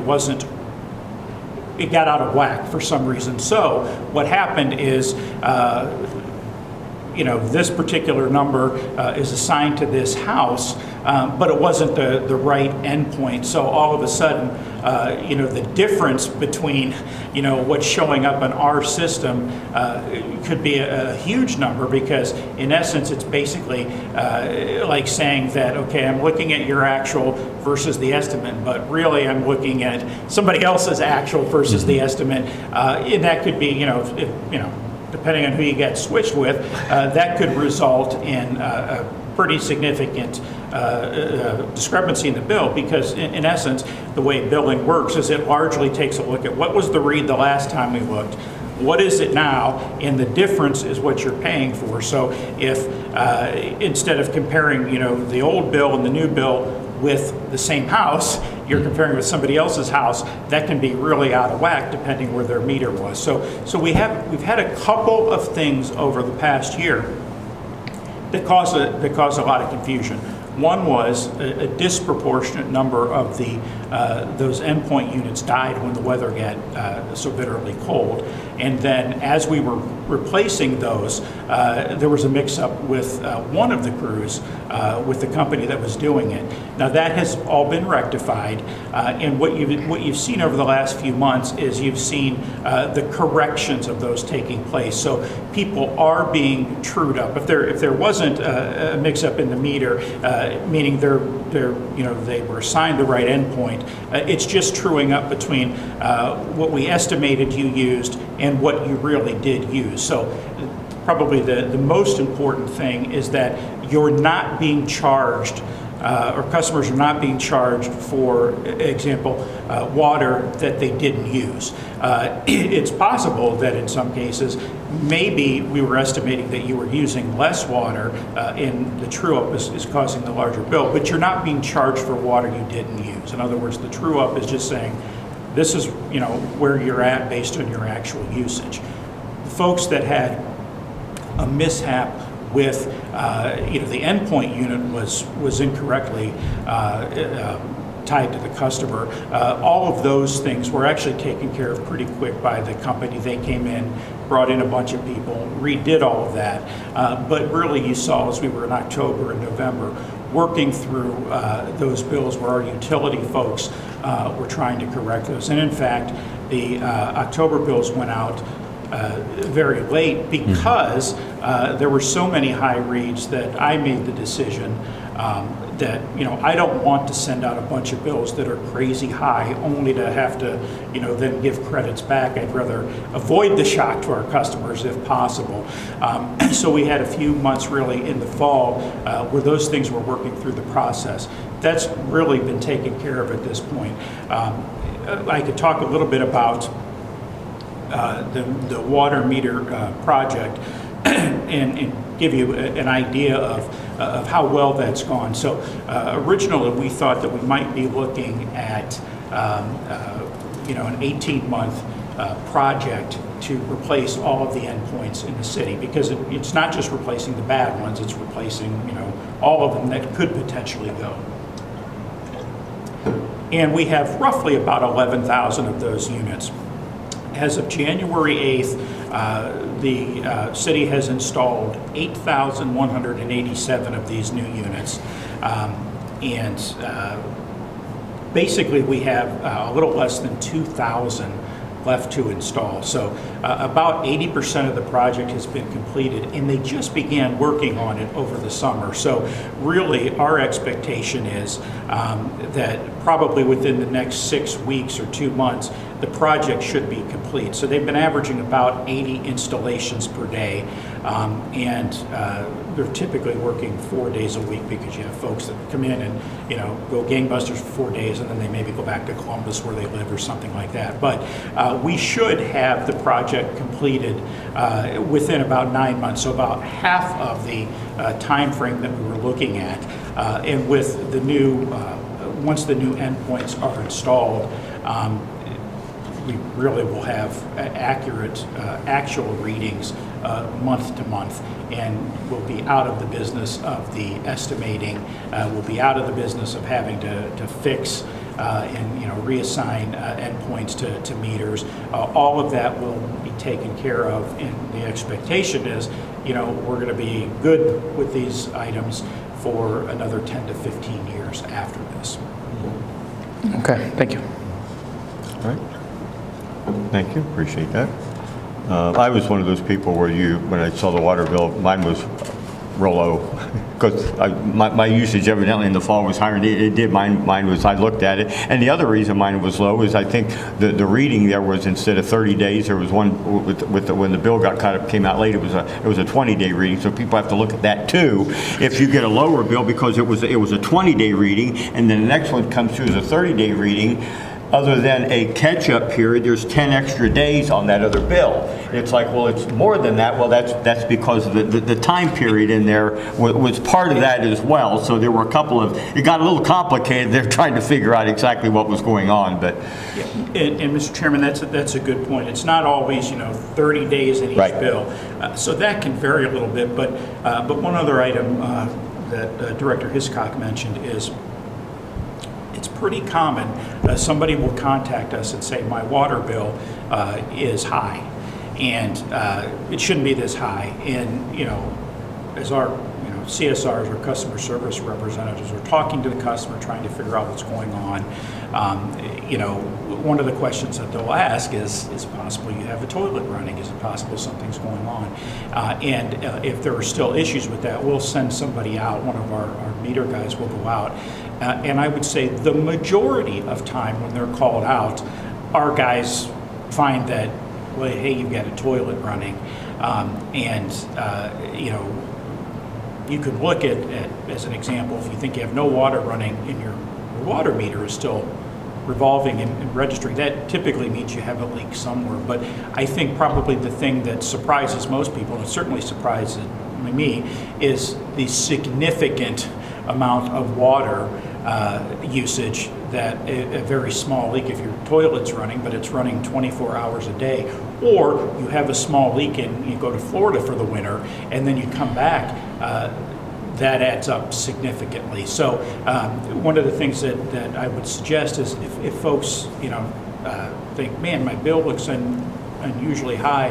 it got out of whack for some reason. So what happened is, this particular number is assigned to this house, but it wasn't the right endpoint. So all of a sudden, the difference between, what's showing up in our system could be a huge number, because in essence, it's basically like saying that, okay, I'm looking at your actual versus the estimate, but really I'm looking at somebody else's actual versus the estimate. And that could be, depending on who you get switched with, that could result in a pretty significant discrepancy in the bill, because in essence, the way billing works is it largely takes a look at what was the read the last time we looked, what is it now, and the difference is what you're paying for. So if instead of comparing, you know, the old bill and the new bill with the same house, you're comparing with somebody else's house, that can be really out of whack depending where their meter was. So we've had a couple of things over the past year that caused a lot of confusion. One was a disproportionate number of those endpoint units died when the weather got so bitterly cold. And then as we were replacing those, there was a mix-up with one of the crews with the company that was doing it. Now that has all been rectified, and what you've seen over the last few months is you've seen the corrections of those taking place. So people are being trued up. If there wasn't a mix-up in the meter, meaning they were assigned the right endpoint, it's just truing up between what we estimated you used and what you really did use. So probably the most important thing is that you're not being charged, or customers are not being charged, for example, water that they didn't use. It's possible that in some cases, maybe we were estimating that you were using less water, and the true-up is causing the larger bill, but you're not being charged for water you didn't use. In other words, the true-up is just saying, this is, you know, where you're at based on your actual usage. Folks that had a mishap with, the endpoint unit was incorrectly tied to the customer. All of those things were actually taken care of pretty quick by the company. They came in, brought in a bunch of people, redid all of that. But really you saw, as we were in October and November, working through those bills where our utility folks were trying to correct those. And in fact, the October bills went out very late because there were so many high reads that I made the decision that, you know, I don't want to send out a bunch of bills that are crazy high only to have to, you know, then give credits back. I'd rather avoid the shock to our customers if possible. So we had a few months really in the fall where those things were working through the process. That's really been taken care of at this point. I could talk a little bit about the water meter project and give you an idea of how well that's gone. So originally we thought that we might be looking at an 18-month project to replace all of the endpoints in the city, because it's not just replacing the bad ones, it's replacing, you know, all of them that could potentially go. And we have roughly about 11,000 of those units. As of January 8th, the city has installed 8,187 of these new units. Basically we have a little less than 2,000 left to install. So about 80% of the project has been completed, and they just began working on it over the summer. So really our expectation is that probably within the next 6 weeks or 2 months, the project should be complete. So they've been averaging about 80 installations per day, and they're typically working 4 days a week, because you have folks that come in and, you know, go gangbusters for 4 days, and then they maybe go back to Columbus where they live or something like that. But we should have the project completed within about 9 months, so about half of the time frame that we were looking at. And with the new, once the new endpoints are installed, we really will have accurate actual readings month to month, and we'll be out of the business of the estimating. We'll be out of the business of having to fix and, you know, reassign endpoints to meters. All of that will be taken care of, and the expectation is, you know, we're going to be good with these items for another 10 to 15 years after this. Okay, thank you. All right. Thank you, appreciate that. I was one of those people where when I saw the water bill, mine was real low, because my usage evidently in the fall was higher. It did, mine was, I looked at it. And the other reason mine was low is I think the reading there was, instead of 30 days, there was one when the bill came out late, it was a 20-day reading. So people have to look at that too. If you get a lower bill because it was a 20-day reading, and then the next one comes through as a 30-day reading, other than a catch-up period, there's 10 extra days on that other bill. And it's like, well, it's more than that. Well, that's because the time period in there was part of that as well. So there were a couple of, it got a little complicated. They're trying to figure out exactly what was going on, but. Yeah. And Mr. Chairman, that's a good point. It's not always, 30 days in each Right. bill. So that can vary a little bit, but one other item that Director Hiscock mentioned is it's pretty common. Somebody will contact us and say, my water bill is high, and it shouldn't be this high. And, as our CSRs or customer service representatives are talking to the customer, trying to figure out what's going on. One of the questions that they'll ask is it possible you have a toilet running? Is it possible something's going on? And if there are still issues with that, we'll send somebody out. One of our meter guys will go out. And I would say the majority of time when they're called out, our guys find that, well, hey, you've got a toilet running. You could look at, as an example, if you think you have no water running and your water meter is still revolving and registering, that typically means you have a leak somewhere. But I think probably the thing that surprises most people, and it certainly surprises me, is the significant amount of water usage that a very small leak, if your toilet's running, but it's running 24 hours a day, or you have a small leak and you go to Florida for the winter and then you come back, that adds up significantly. So one of the things that I would suggest is if folks think, man, my bill looks unusually high,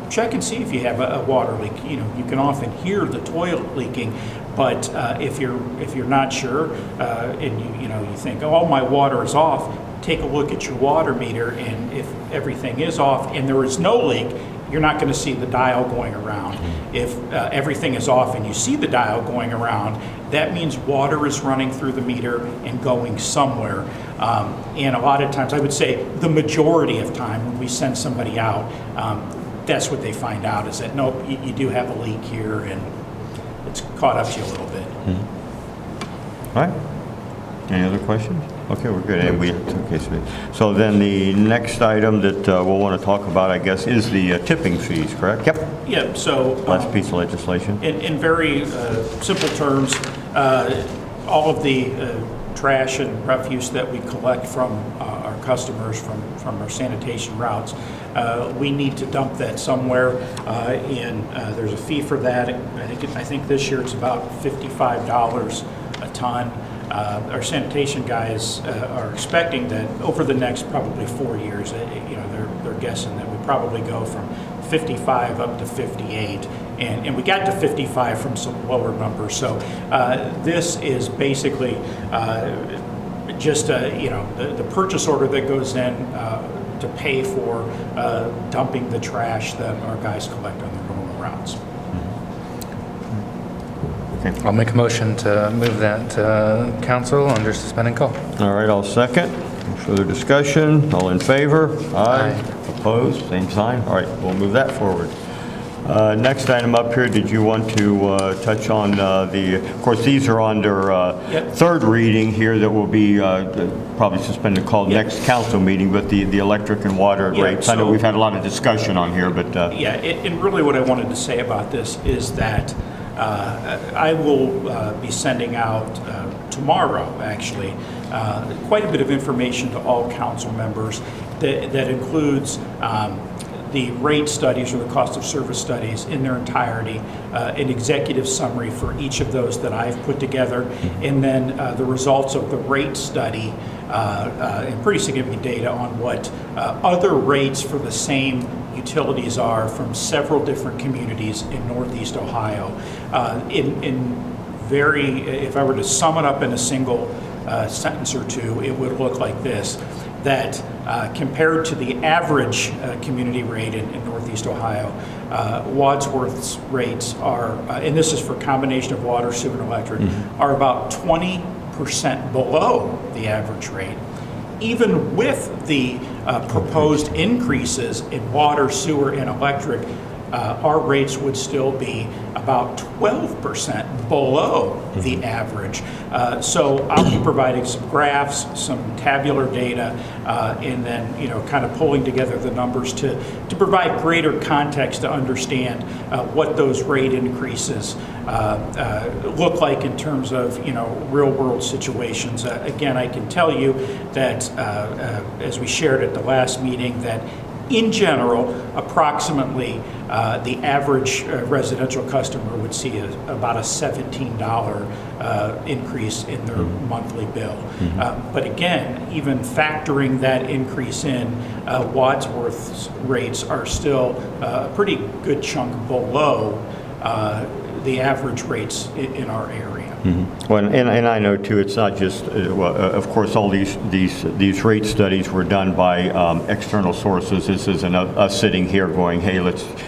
check and see if you have a water leak. You can often hear the toilet leaking, but if you're not sure and you think, oh, my water is off, take a look at your water meter, and if everything is off and there is no leak, you're not going to see the dial going around. If everything is off and you see the dial going around, that means water is running through the meter and going somewhere. And a lot of times, I would say the majority of time when we send somebody out, that's what they find out, is that, nope, you do have a leak here, and it's caught up to you a little bit. All right. Any other questions? Okay, we're good. And so then the next item that we'll want to talk about, I guess, is the tipping fees, correct? Yep. Yeah, so Last piece of legislation. in very simple terms, all of the trash and refuse that we collect from our customers, from our sanitation routes, we need to dump that somewhere, and there's a fee for that. I think this year it's about $55 a ton. Our sanitation guys are expecting that over the next probably 4 years, they're guessing that we probably go from 55 up to 58, and we got to 55 from some lower numbers. So this is basically just the purchase order that goes in to pay for dumping the trash that our guys collect on the normal routes. Okay. I'll make a motion to move that to council under suspend and call. All right, I'll second. Further discussion? All in favor? Aye. Opposed? Same sign? All right, we'll move that forward. Next item up here, did you want to touch on of course, these are under Yep. third reading here that will be probably suspended called next council meeting, but the electric and water Yeah, rates. I know so- we've had a lot of discussion on here, but And really what I wanted to say about this is that I will be sending out tomorrow, actually, quite a bit of information to all council members that includes the rate studies or the cost of service studies in their entirety, an executive summary for each of those that I've put together, and then the results of the rate study, and pretty significant data on what other rates for the same utilities are from several different communities in Northeast Ohio. If I were to sum it up in a single sentence or two, it would look like this, that compared to the average community rate in Northeast Ohio, Wadsworth's rates are, and this is for a combination of water, sewer, and electric, are about 20% below the average rate. Even with the proposed increases in water, sewer, and electric, our rates would still be about 12% below the average. So I'll be providing some graphs, some tabular data, and then, kind of pulling together the numbers to provide greater context to understand what those rate increases look like in terms of, real world situations. Again, I can tell you that, as we shared at the last meeting, that in general, approximately the average residential customer would see about a $17 increase in their monthly bill. But again, even factoring that increase in, Wadsworth's rates are still a pretty good chunk below the average rates in our area. Well, and I know too, it's not just, of course, all these rate studies were done by external sources. This isn't us sitting here going, hey,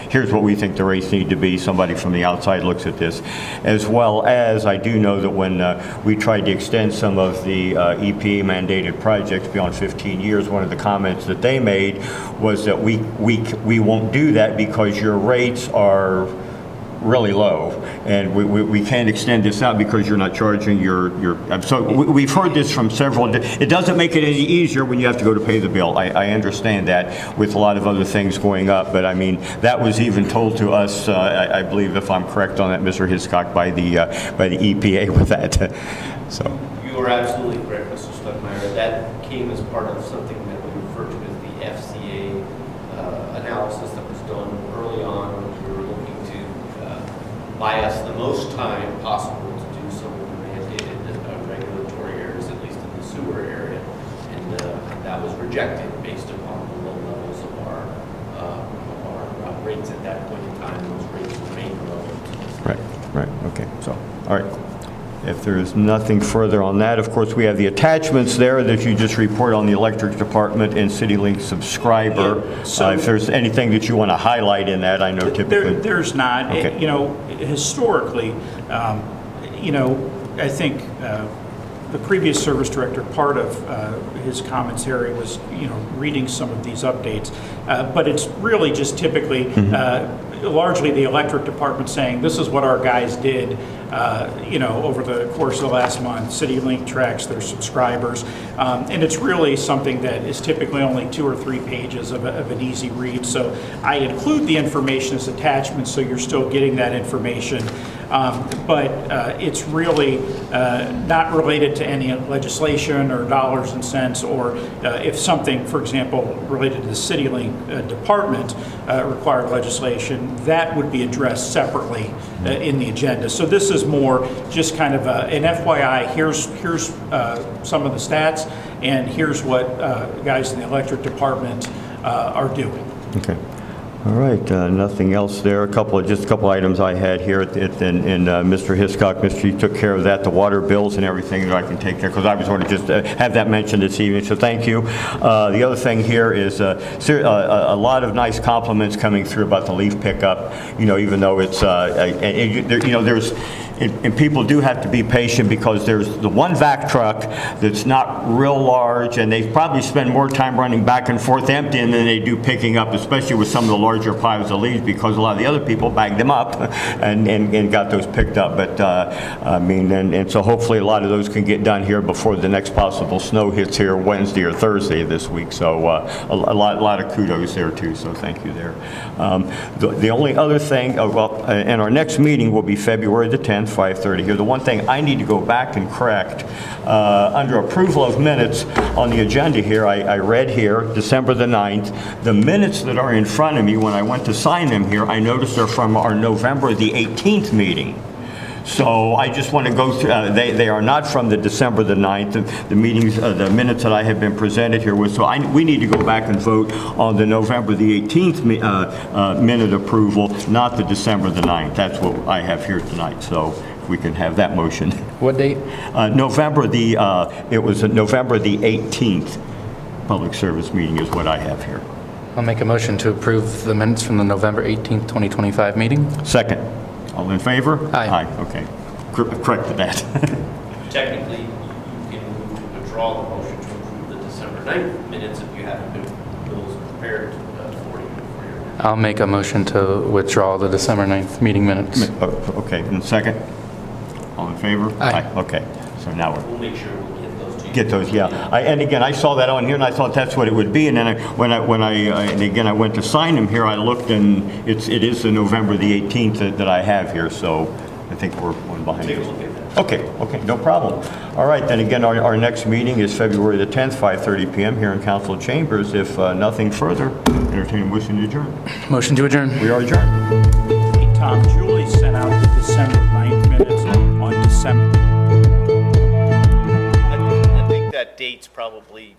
here's what we think the rates need to be. Somebody from the outside looks at this. As well as I do know that when we tried to extend some of the EPA mandated projects beyond 15 years, one of the comments that they made was that we won't do that because your rates are really low, and we can't extend this out because you're not charging your so we've heard this from several. It doesn't make it any easier when you have to go to pay the bill. I understand that with a lot of other things going up, but I mean, that was even told to us, I believe, if I'm correct on that, Mr. Hiscock, by the EPA with that. So You are absolutely correct, Mr. Stuckmeyer. That came as part of something that we refer to as the FCA analysis that was done early on when we were looking to buy us the most time possible to do some of the mandated regulatory areas, at least in the sewer area. And that was rejected based upon the low levels of our rates at that point in time. Those rates remain low. Right, okay, so, all right. If there is nothing further on that, of course, we have the attachments there that you just report on the electric department and CityLink subscriber. Yeah, so if there's anything that you want to highlight in that, I know typically. There's not. Okay. Historically, I think the previous service director, part of his commentary was, reading some of these updates. But it's really just typically largely the electric department saying, this is what our guys did, over the course of the last month. CityLink tracks their subscribers. And it's really something that is typically only 2 or 3 pages of an easy read. So I include the information as attachments, so you're still getting that information. But it's really not related to any legislation or dollars and cents, or if something, for example, related to the CityLink department required legislation, that would be addressed separately in the agenda. So this is more just kind of an FYI, here's some of the stats, and here's what guys in the electric department are doing. Okay. All right, nothing else there. Just a couple items I had here, and Mr. Hiscock, you took care of that, the water bills and everything that I can take care, because I was going to just have that mentioned this evening, so thank you. The other thing here is a lot of nice compliments coming through about the leaf pickup, even though it's, there's, and people do have to be patient because there's the one vac truck that's not real large, and they probably spend more time running back and forth emptying than they do picking up, especially with some of the larger piles of leaves, because a lot of the other people bagged them up and got those picked up. But and so hopefully a lot of those can get done here before the next possible snow hits here Wednesday or Thursday this week. So a lot of kudos there too. So thank you there. The only other thing, and our next meeting will be February the 10th. 5:30 here. The one thing I need to go back and correct, under approval of minutes on the agenda here, I read here December the 9th. The minutes that are in front of me, when I went to sign them here, I noticed they're from our November the 18th meeting. So I just want to go through, they are not from the December the 9th, the meetings, the minutes that I have been presented here with. So we need to go back and vote on the November the 18th minute approval, not the December the 9th. That's what I have here tonight. So if we can have that motion. What date? It was November the 18th public service meeting is what I have here. I'll make a motion to approve the minutes from the November 18th, 2025 meeting. Second. All in favor? Aye. Okay. Corrected that. Technically, you can move to withdraw the motion to approve the December 9th minutes if you haven't been those prepared for your I'll make a motion to withdraw the December 9th meeting minutes. Okay, and second? All in favor? Aye. Okay, so now we're... We'll make sure we get those to you. Get those, yeah. And again, I saw that on here, and I thought that's what it would be, and then and again, I went to sign them here, I looked, and it is the November the 18th that I have here, so I think we're one behind. Take a look at that. Okay, no problem. All right, then again, our next meeting is February the 10th, 5:30 PM here in council chambers. If nothing further, entertain a motion to adjourn. Motion to adjourn. We are adjourned. Hey, Tom, Julie sent out the December 9th minutes on December. I think that date's probably